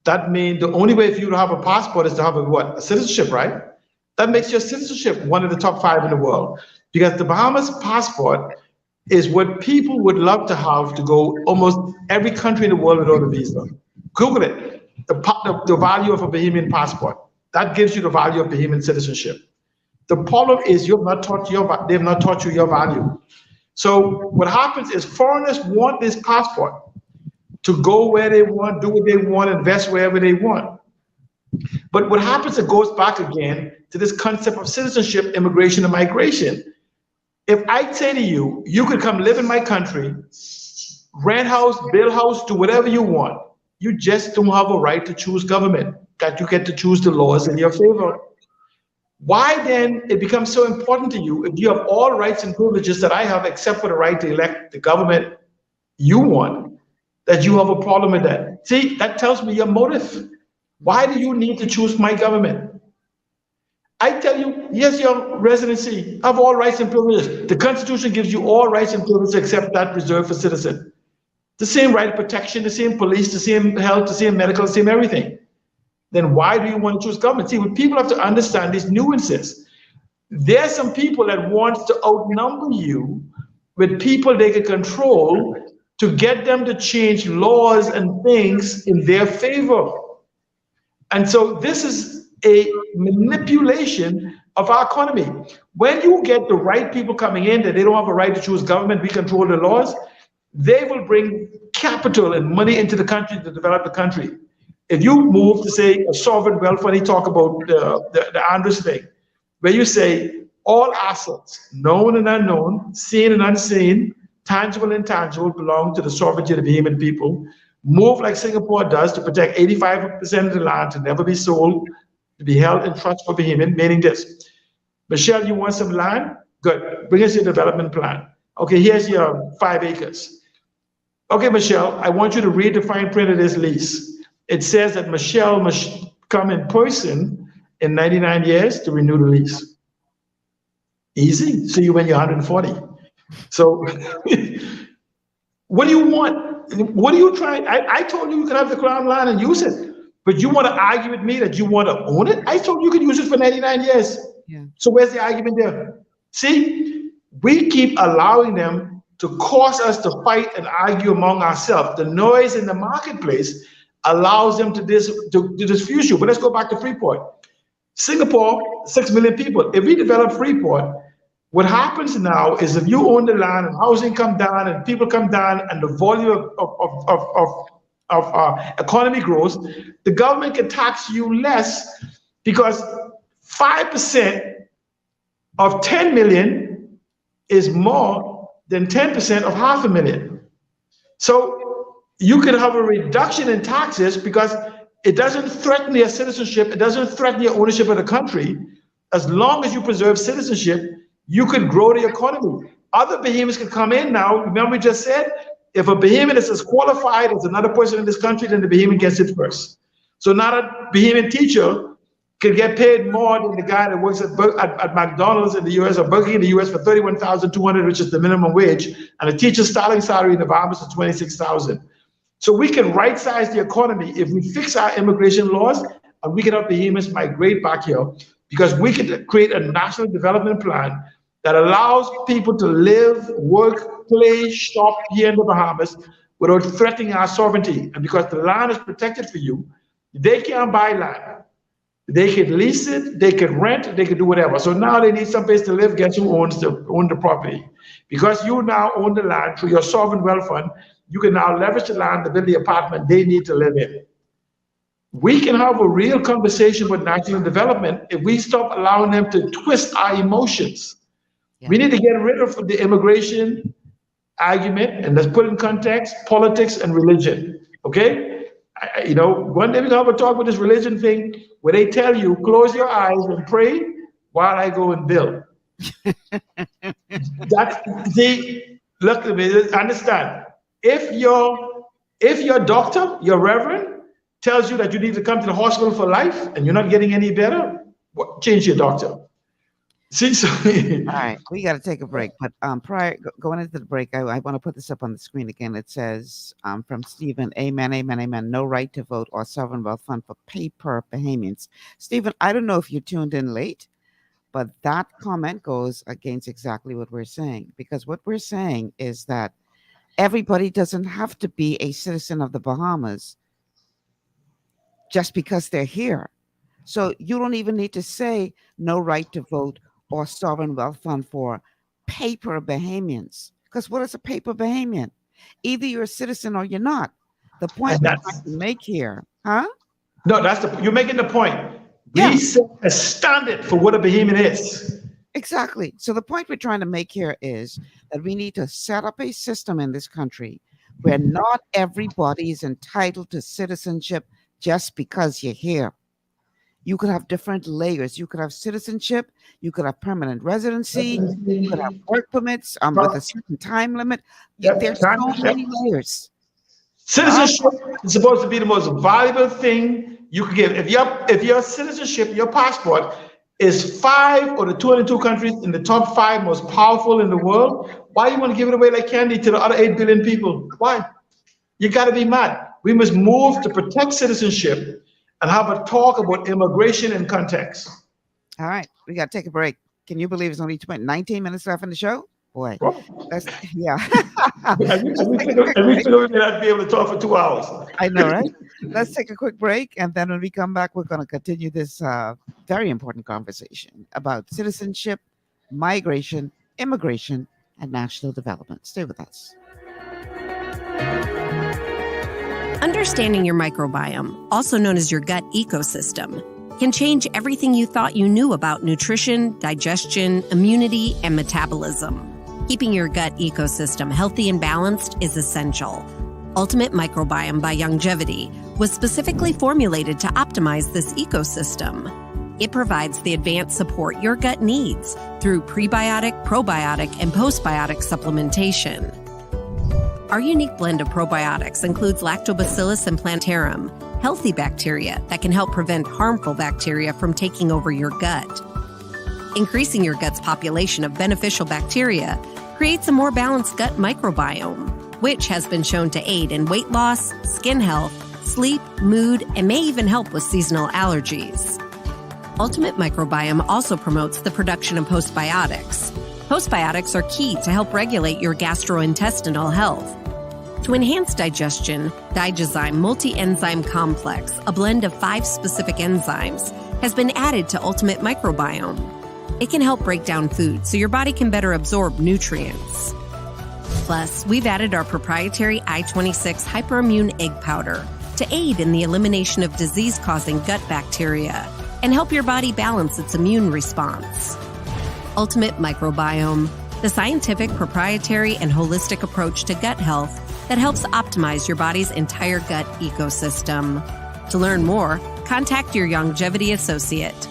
that means the only way for you to have a passport is to have a citizenship, right? That makes your citizenship one of the top 5 in the world, because the Bahamas passport is what people would love to have to go almost every country in the world without a visa. Google it, the value of a Bahamian passport. That gives you the value of Bahamian citizenship. The problem is they've not taught you your value. So what happens is foreigners want this passport to go where they want, do what they want, invest wherever they want. But what happens, it goes back again to this concept of citizenship, immigration, and migration. If I say to you, you could come live in my country, rent house, build house, do whatever you want, you just don't have a right to choose government, that you get to choose the laws in your favor. Why then it becomes so important to you if you have all rights and privileges that I have except for the right to elect the government you want, that you have a problem with that? See, that tells me your motive. Why do you need to choose my government? I tell you, yes, your residency, have all rights and privileges. The Constitution gives you all rights and privileges except that reserved for citizens. The same right of protection, the same police, the same health, the same medical, the same everything. Then why do you want to choose government? See, what people have to understand these nuances. There's some people that want to outnumber you with people they can control to get them to change laws and things in their favor. And so this is a manipulation of our economy. When you get the right people coming in that they don't have a right to choose government, we control the laws, they will bring capital and money into the country to develop the country. If you move to say a sovereign wealth fund, you talk about the Andrews thing, where you say all assets, known and unknown, seen and unseen, tangible and intangible, belong to the sovereignty of the Bahamian people. Move like Singapore does to protect 85% of the land to never be sold, to be held in trust for Bahamian, meaning this. Michelle, you want some land? Good. Bring us your development plan. Okay, here's your 5 acres. Okay, Michelle, I want you to read the fine print of this lease. It says that Michelle must come in person in 99 years to renew the lease. Easy. See you when you're 140. So what do you want? What are you trying? I told you could have the crown line and use it, but you want to argue with me that you want to own it? I told you could use it for 99 years. Yeah. So where's the argument there? See, we keep allowing them to cause us to fight and argue among ourselves. The noise in the marketplace allows them to diffuse you. But let's go back to Freeport. Singapore, 6 million people. If we develop Freeport, what happens now is if you own the land and housing come down and people come down and the volume of economy grows, the government can tax you less because 5% of 10 million is more than 10% of 500,000. So you can have a reduction in taxes because it doesn't threaten your citizenship. It doesn't threaten your ownership of the country. As long as you preserve citizenship, you could grow the economy. Other Bahamians can come in now. Remember we just said, if a Bahamian is as qualified as another person in this country, then the Bahamian gets it first. So now a Bahamian teacher could get paid more than the guy that works at McDonald's in the US or Burger King in the US for $31,200, which is the minimum wage, and a teacher's starting salary in the Bahamas is $26,000. So we can right-size the economy if we fix our immigration laws, and we can have Bahamians migrate back here, because we can create a national development plan that allows people to live, work, play, shop here in the Bahamas without threatening our sovereignty. And because the land is protected for you, they can't buy land. They could lease it, they could rent, they could do whatever. So now they need some place to live. Guess who owns the property? Because you now own the land through your sovereign wealth fund, you can now leverage the land to build the apartment they need to live in. We can have a real conversation with national development if we stop allowing them to twist our emotions. Yeah. We need to get rid of the immigration argument and let's put in context politics and religion, okay? One day we can have a talk with this religion thing where they tell you, close your eyes and pray while I go and build. Look at me, understand. If your doctor, your reverend, tells you that you need to come to the hospital for life and you're not getting any better, change your doctor. See, so all right, we got to take a break. But prior going into the break, I want to put this up on the screen again. It says from Stephen, amen, amen, amen. No right to vote or sovereign wealth fund for paper Bahamians. Stephen, I don't know if you tuned in late, but that comment goes against exactly what we're saying, because what we're saying is that everybody doesn't have to be a citizen of the Bahamas just because they're here. So you don't even need to say no right to vote or sovereign wealth fund for paper Bahamians. Because what is a paper Bahamian? Either you're a citizen or you're not. The point I'm trying to make here, huh? No, you're making the point. We set a standard for what a Bahamian is. Exactly. So the point we're trying to make here is that we need to set up a system in this country where not everybody is entitled to citizenship just because you're here. You could have different layers. You could have citizenship. You could have permanent residency. You could have work permits with a certain time limit. There's so many layers. Citizenship is supposed to be the most valuable thing you can give. If your citizenship, your passport is 5 or the 202 countries in the top 5 most powerful in the world, why you want to give it away like candy to the other 8 billion people? Why? You got to be mad. We must move to protect citizenship and have a talk about immigration in context. All right, we got to take a break. Can you believe it's only 19 minutes left in the show? Boy, that's, yeah. and we figure we may not be able to talk for 2 hours. I know, right? Let's take a quick break, and then when we come back, we're going to continue this very important conversation about citizenship, migration, immigration, and national development. Stay with us. Understanding your microbiome, also known as your gut ecosystem, can change everything you thought you knew about nutrition, digestion, immunity, and metabolism. Keeping your gut ecosystem healthy and balanced is essential. Ultimate Microbiome by Longevity was specifically formulated to optimize this ecosystem. It provides the advanced support your gut needs through prebiotic, probiotic, and postbiotic supplementation. Our unique blend of probiotics includes Lactobacillus and Plantarum, healthy bacteria that can help prevent harmful bacteria from taking over your gut. Increasing your gut's population of beneficial bacteria creates a more balanced gut microbiome, which has been shown to aid in weight loss, skin health, sleep, mood, and may even help with seasonal allergies. Ultimate Microbiome also promotes the production of postbiotics. Postbiotics are key to help regulate your gastrointestinal health. To enhance digestion, Digizyme Multi-Enzyme Complex, a blend of 5 specific enzymes, has been added to Ultimate Microbiome. It can help break down food so your body can better absorb nutrients. Plus, we've added our proprietary I-26 Hyperimmune Egg Powder to aid in the elimination of disease-causing gut bacteria and help your body balance its immune response. Ultimate Microbiome, the scientific, proprietary, and holistic approach to gut health that helps optimize your body's entire gut ecosystem. To learn more, contact your longevity associate.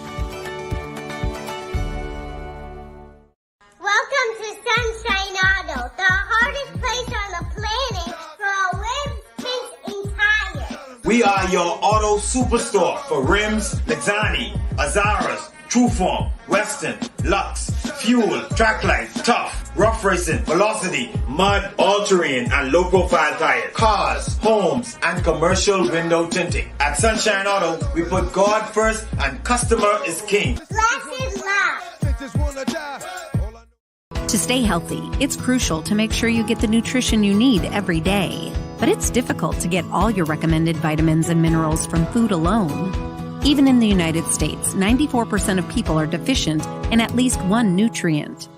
Welcome to Sunshine Auto, the hardest place on the planet for rims, paints, and tires. We are your auto superstore for rims, Lexani, Azaras, Trueform, Western, Lux, Fuel, Tracklight, Tough, Rough Racing, Velocity, Mud, All-Terrain, and low-profile tires. Cars, homes, and commercial window tinting. At Sunshine Auto, we put God first and customer is king. Blessed love. To stay healthy, it's crucial to make sure you get the nutrition you need every day. But it's difficult to get all your recommended vitamins and minerals from food alone. Even in the United States, 94% of people are deficient in at least one nutrient.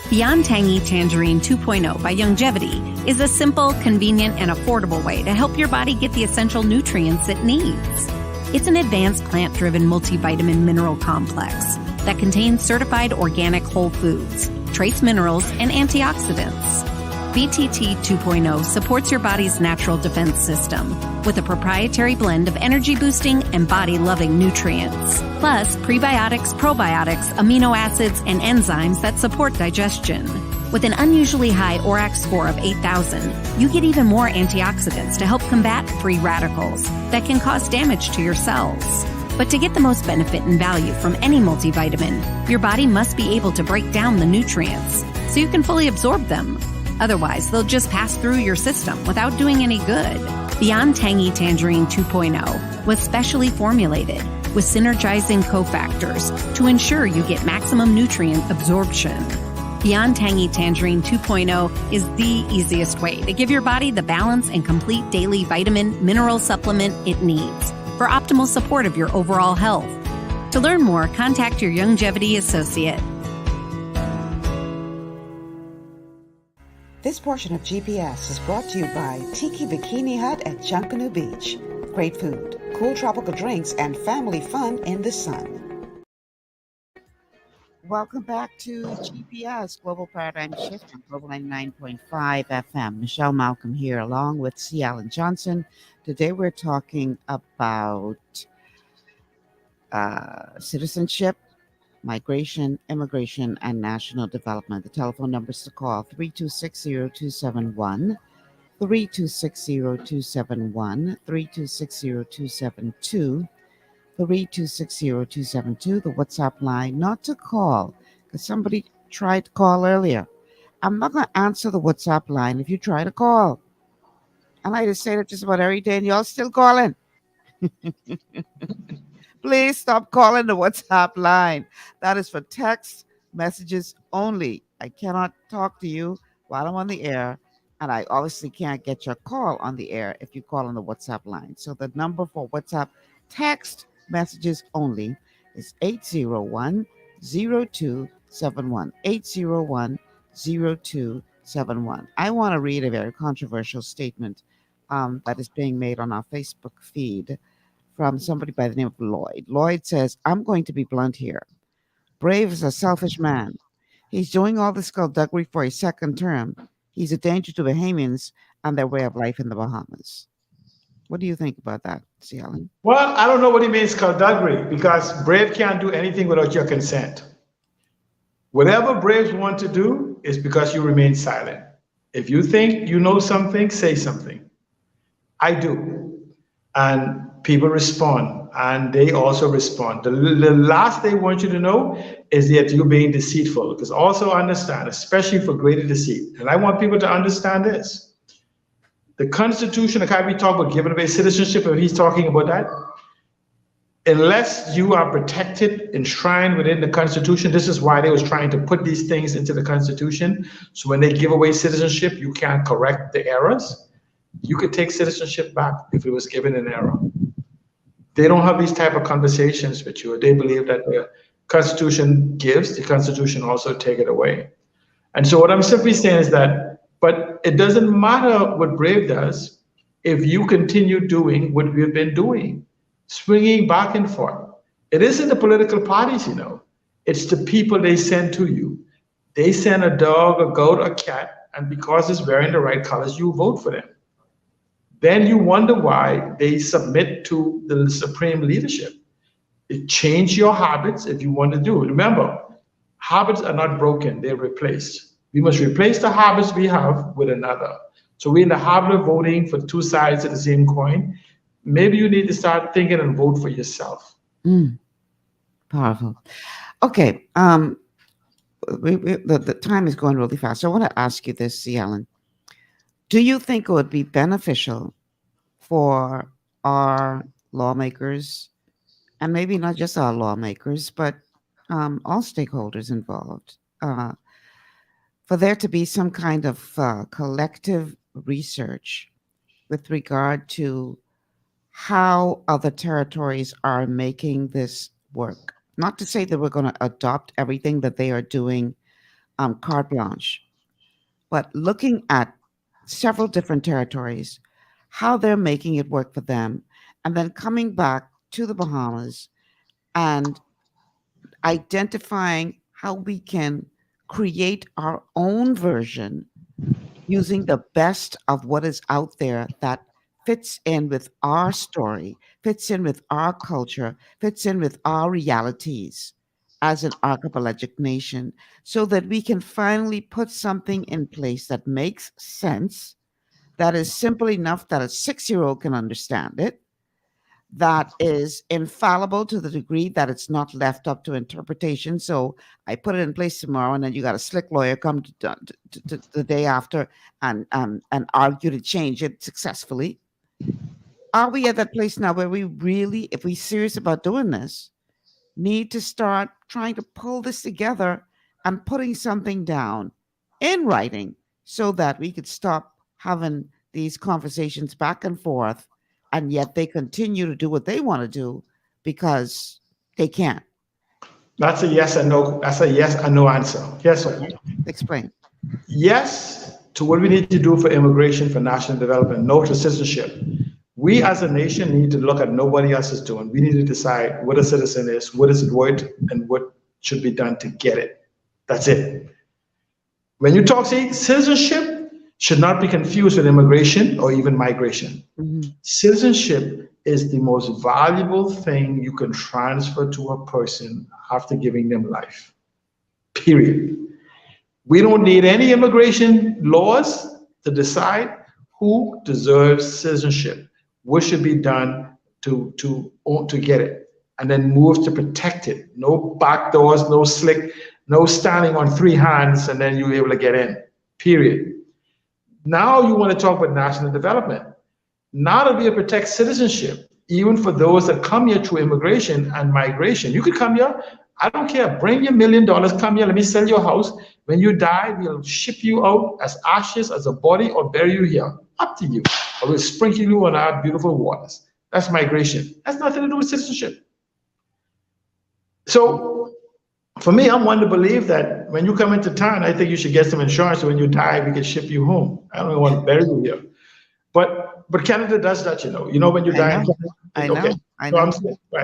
Beyond Tangy Tangerine 2.0 by Longevity is a simple, convenient, and affordable way to help your body get the essential nutrients it needs. It's an advanced plant-driven multivitamin mineral complex that contains certified organic whole foods, trace minerals, and antioxidants. BTT 2.0 supports your body's natural defense system with a proprietary blend of energy-boosting and body-loving nutrients, plus prebiotics, probiotics, amino acids, and enzymes that support digestion. With an unusually high ORAC score of 8,000, you get even more antioxidants to help combat free radicals that can cause damage to your cells. But to get the most benefit and value from any multivitamin, your body must be able to break down the nutrients so you can fully absorb them. Otherwise, they'll just pass through your system without doing any good. Beyond Tangy Tangerine 2.0 was specially formulated with synergizing cofactors to ensure you get maximum nutrient absorption. Beyond Tangy Tangerine 2.0 is the easiest way to give your body the balance and complete daily vitamin mineral supplement it needs for optimal support of your overall health. To learn more, contact your longevity associate. This portion of GPS is brought to you by Tiki Bikini Hut at Junkanoo Beach. Great food, cool tropical drinks, and family fun in the sun. Welcome back to GPS, Global Paradigm Shift on Global 99.5 FM. Michelle Malcolm here along with C. Alan Johnson. Today we're talking about citizenship, migration, immigration, and national development. The telephone numbers to call 3260271, 3260271, 3260272, 3260272. The WhatsApp line, not to call, because somebody tried to call earlier. I'm not going to answer the WhatsApp line if you try to call. And I just say that just about every day, and y'all still calling. Please stop calling the WhatsApp line. That is for text messages only. I cannot talk to you while I'm on the air, and I obviously can't get your call on the air if you call on the WhatsApp line. So the number for WhatsApp text messages only is 801-0271. 801-0271. I want to read a very controversial statement that is being made on our Facebook feed from somebody by the name of Lloyd. Lloyd says, I'm going to be blunt here. Brave is a selfish man. He's doing all this skullduggery for a second term. He's a danger to Bahamians and their way of life in the Bahamas. What do you think about that, C. Allen? Well, I don't know what he means skullduggery, because Brave can't do anything without your consent. Whatever Braves want to do is because you remain silent. If you think you know something, say something. I do. And people respond, and they also respond. The last they want you to know is that you're being deceitful, because also understand, especially for greater deceit. And I want people to understand this. The Constitution, like we talk about giving away citizenship, and he's talking about that. Unless you are protected, enshrined within the Constitution, this is why they was trying to put these things into the Constitution. So when they give away citizenship, you can't correct the errors. You could take citizenship back if it was given an error. They don't have these type of conversations with you. They believe that the Constitution gives, the Constitution also take it away. And so what I'm simply saying is that, but it doesn't matter what Brave does if you continue doing what we've been doing, swinging back and forth. It isn't the political parties, you know. It's the people they send to you. They send a dog, a goat, a cat, and because it's wearing the right colors, you vote for them. Then you wonder why they submit to the supreme leadership. It change your habits if you want to do it. Remember, habits are not broken, they're replaced. We must replace the habits we have with another. So we're in the habit of voting for two sides of the same coin. Maybe you need to start thinking and vote for yourself. Powerful. Okay. The time is going really fast. So I want to ask you this, C. Allen. Do you think it would be beneficial for our lawmakers, and maybe not just our lawmakers, but all stakeholders involved, for there to be some kind of collective research with regard to how other territories are making this work? Not to say that we're going to adopt everything that they are doing carte blanche, but looking at several different territories, how they're making it work for them, and then coming back to the Bahamas and identifying how we can create our own version using the best of what is out there that fits in with our story, fits in with our culture, fits in with our realities as an archipelagic nation, so that we can finally put something in place that makes sense, that is simple enough that a 6-year-old can understand it, that is infallible to the degree that it's not left up to interpretation. So I put it in place tomorrow, and then you got a slick lawyer come to the day after and argue to change it successfully. Are we at that place now where we really, if we're serious about doing this, need to start trying to pull this together and putting something down in writing so that we could stop having these conversations back and forth, and yet they continue to do what they want to do because they can't? That's a yes and no. That's a yes and no answer. Yes, sir. Explain. Yes to what we need to do for immigration, for national development. No to citizenship. We as a nation need to look at nobody else is doing. We need to decide what a citizen is, what is it worth, and what should be done to get it. That's it. When you talk, see, citizenship should not be confused with immigration or even migration. Citizenship is the most valuable thing you can transfer to a person after giving them life. Period. We don't need any immigration laws to decide who deserves citizenship, what should be done to get it, and then move to protect it. No back doors, no slick, no standing on 3 hands and then you're able to get in. Period. Now you want to talk about national development. Now that we protect citizenship, even for those that come here through immigration and migration, you could come here, I don't care, bring your $1 million, come here, let me sell your house. When you die, we'll ship you out as ashes, as a body, or bury you here. Up to you. Or we'll sprinkle you on our beautiful waters. That's migration. That's nothing to do with citizenship. So for me, I'm one to believe that when you come into town, I think you should get some insurance so when you die, we can ship you home. I don't want to bury you here. But Canada does that, you know. You know when you die in Canada? I know.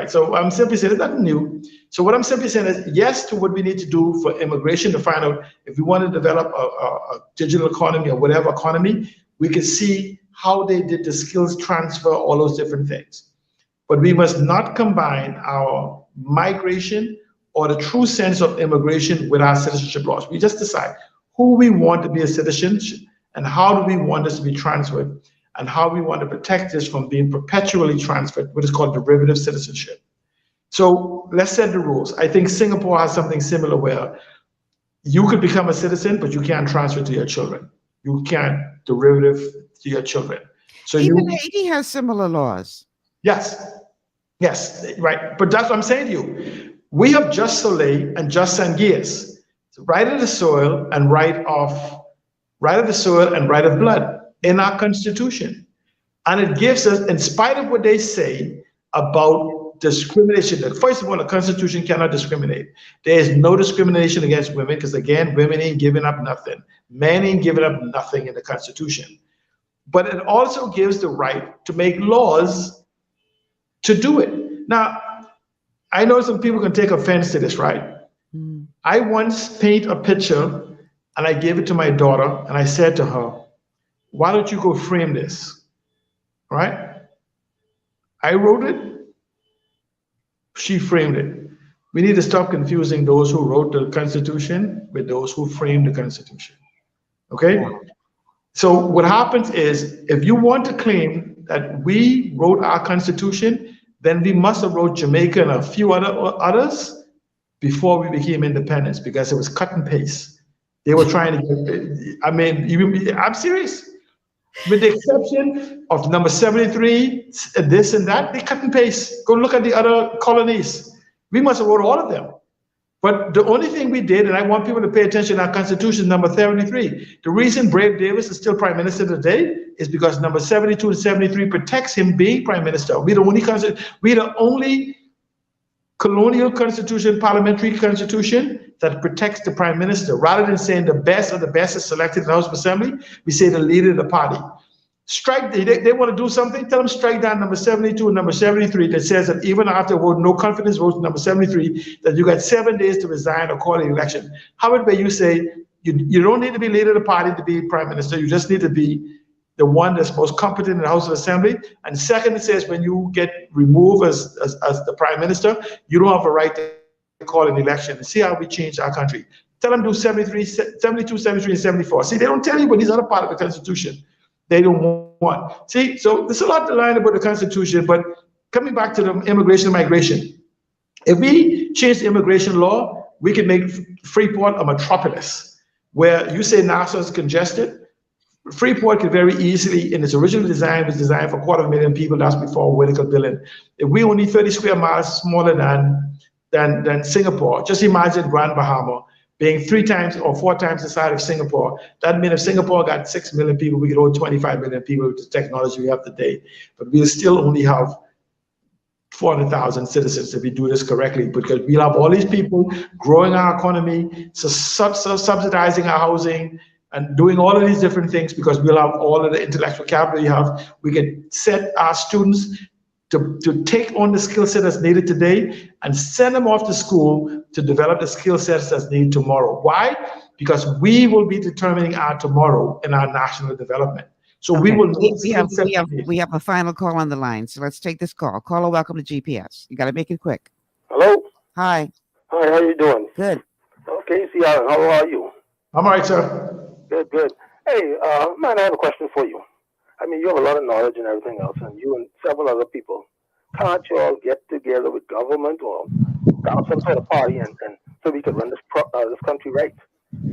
So I'm simply saying it's nothing new. So what I'm simply saying is yes to what we need to do for immigration to find out if we want to develop a digital economy or whatever economy, we can see how they did the skills transfer, all those different things. But we must not combine our migration or the true sense of immigration with our citizenship laws. We just decide who we want to be a citizen and how do we want this to be transferred and how we want to protect this from being perpetually transferred, what is called derivative citizenship. So let's set the rules. I think Singapore has something similar where you could become a citizen, but you can't transfer to your children. You can't derivative to your children. So even Haiti has similar laws. Yes, right. But that's what I'm saying to you. We have just soleil and just sanguias, right of the soil and right of blood in our Constitution. And it gives us, in spite of what they say about discrimination, that first of all, the Constitution cannot discriminate. There is no discrimination against women because, again, women ain't giving up nothing. Men ain't giving up nothing in the Constitution. But it also gives the right to make laws to do it. Now, I know some people can take offense to this, right? I once paint a picture and I gave it to my daughter and I said to her, why don't you go frame this, right? I wrote it, she framed it. We need to stop confusing those who wrote the Constitution with those who framed the Constitution, okay? So what happens is, if you want to claim that we wrote our Constitution, then we must have wrote Jamaica and a few others before we became independence, because it was cut and paste. They were trying to, I'm serious. With the exception of number 73, this and that, they cut and paste. Go look at the other colonies. We must have wrote all of them. But the only thing we did, and I want people to pay attention, our Constitution, number 73. The reason Brave Davis is still Prime Minister today is because number 72 and 73 protects him being Prime Minister. We're the only colonial constitution, parliamentary constitution that protects the Prime Minister. Rather than saying the best of the best is selected in the House of Assembly, we say the leader of the party. Strike, they want to do something, tell them strike down number 72 and number 73 that says that even after vote, no confidence vote number 73, that you got 7 days to resign or call an election. How about you say, you don't need to be leader of the party to be Prime Minister, you just need to be the one that's most competent in the House of Assembly. And second, it says when you get removed as the Prime Minister, you don't have a right to call an election. And see how we change our country. Tell them do 72, 73, and 74. See, they don't tell you, but these are part of the Constitution. They don't want. See, so there's a lot to learn about the Constitution, but coming back to the immigration and migration, if we change the immigration law, we can make Freeport a metropolis, where you say Nassau is congested. Freeport could very easily, in its original design, was designed for 250,000 people. That's before vertical building. If we only 30 square miles smaller than Singapore, just imagine Grand Bahama being 3 times or 4 times the size of Singapore. That means if Singapore got 6 million people, we could hold 25 million people with the technology we have today. But we'll still only have 400,000 citizens if we do this correctly, because we'll have all these people growing our economy, subsidizing our housing, and doing all of these different things, because we'll have all of the intellectual capital you have. We can set our students to take on the skill set that's needed today and send them off to school to develop the skill sets that's needed tomorrow. Why? Because we will be determining our tomorrow in our national development. So okay. we have a final call on the line. So let's take this call. Caller, welcome to GPS. You got to make it quick. Hello. Hi. Hi. How you doing? Good. Okay. See, how are you? I'm all right, sir. Good. Hey, man, I have a question for you. I mean, you have a lot of knowledge and everything else, and you and several other people. Can't you all get together with government or some sort of party and so we can run this country right?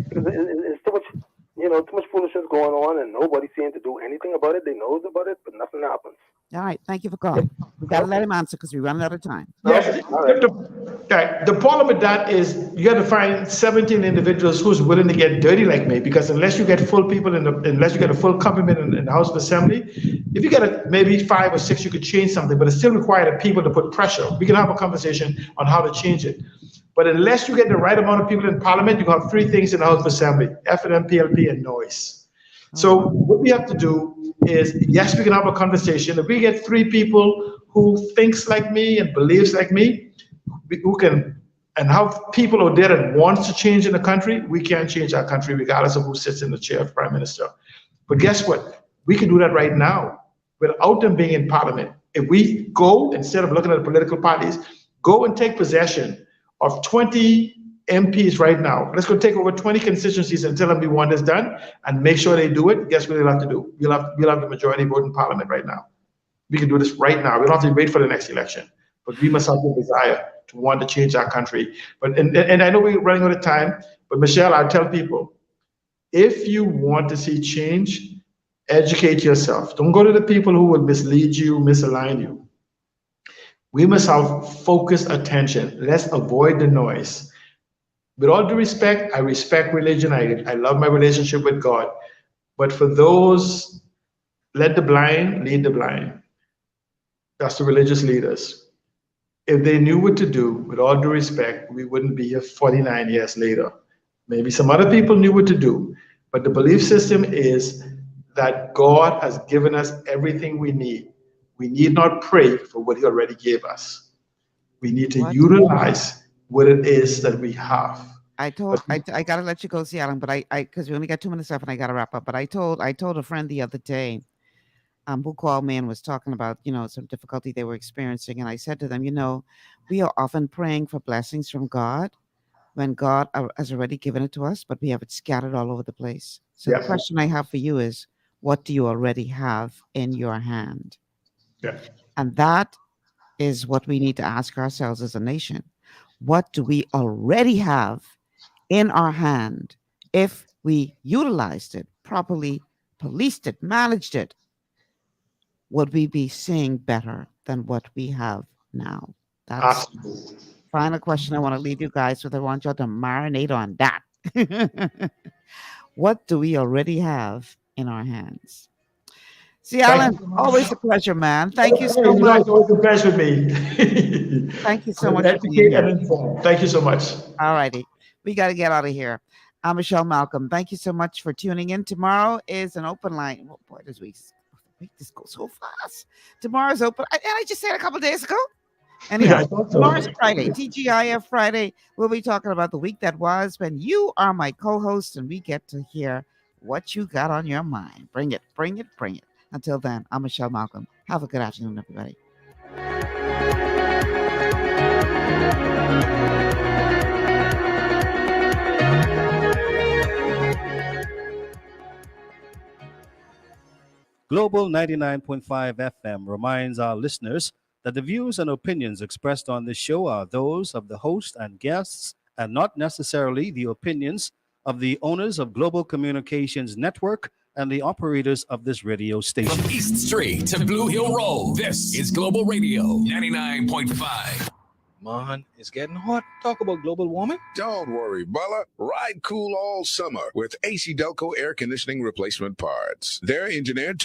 Because it's too much, too much foolishness going on, and nobody's seeming to do anything about it. They knows about it, but nothing happens. All right, thank you for calling. We got to let him answer because we're running out of time. Yes, the problem with that is you got to find 17 individuals who's willing to get dirty like me, because unless you get full people unless you get a full complement in the House of Assembly, if you get maybe 5 or 6, you could change something, but it still requires the people to put pressure. We can have a conversation on how to change it. But unless you get the right amount of people in Parliament, you have 3 things in the House of Assembly: FNM, PLP, and noise. So what we have to do is, yes, we can have a conversation. If we get 3 people who thinks like me and believes like me, and have people out there that wants to change in the country, we can change our country regardless of who sits in the chair of Prime Minister. But guess what? We can do that right now without them being in parliament. If we go, instead of looking at the political parties, go and take possession of 20 MPs right now. Let's go take over 20 constituencies and tell them we want this done and make sure they do it. Guess what they'll have to do? We'll have the majority vote in parliament right now. We can do this right now. We don't have to wait for the next election, but we must have the desire to want to change our country. But and I know we're running out of time, but Michelle, I tell people, if you want to see change, educate yourself. Don't go to the people who will mislead you, misalign you. We must have focused attention. Let's avoid the noise. With all due respect, I respect religion. I love my relationship with God. But for those, let the blind lead the blind. That's the religious leaders. If they knew what to do, with all due respect, we wouldn't be here 49 years later. Maybe some other people knew what to do. But the belief system is that God has given us everything we need. We need not pray for what he already gave us. We need to utilize what it is that we have. I gotta let you go, see Alan, but I because we only got 2 minutes left and I gotta wrap up. But I told a friend the other day, who called me and was talking about, some difficulty they were experiencing. And I said to them, we are often praying for blessings from God when God has already given it to us, but we have it scattered all over the place. So the question I have for you is, what do you already have in your hand? Yeah. And that is what we need to ask ourselves as a nation. What do we already have in our hand? If we utilized it properly, policed it, managed it, would we be seeing better than what we have now? That's the final question I want to leave you guys with. I want you to marinate on that. What do we already have in our hands? See, Alan, always a pleasure, man. Thank you so much. It's always a pleasure with me. Thank you so much. Educate and inform. Thank you so much. All righty. We got to get out of here. I'm Michelle Malcolm. Thank you so much for tuning in. Tomorrow is an open line. Oh, boy, this goes so fast. Tomorrow's open. And I just said a couple of days ago. Anyhow, tomorrow's Friday, TGIF Friday. We'll be talking about the week that was when you are my co-host and we get to hear what you got on your mind. Bring it, bring it, bring it. Until then, I'm Michelle Malcolm. Have a good afternoon, everybody. Global 99.5 FM reminds our listeners that the views and opinions expressed on this show are those of the host and guests and not necessarily the opinions of the owners of Global Communications Network and the operators of this radio station. From East Street to Blue Hill Road, this is Global Radio 99.5. Man, it's getting hot. Talk about global warming. Don't worry, Bella. Ride cool all summer with AC Delco air conditioning replacement parts. They're engineered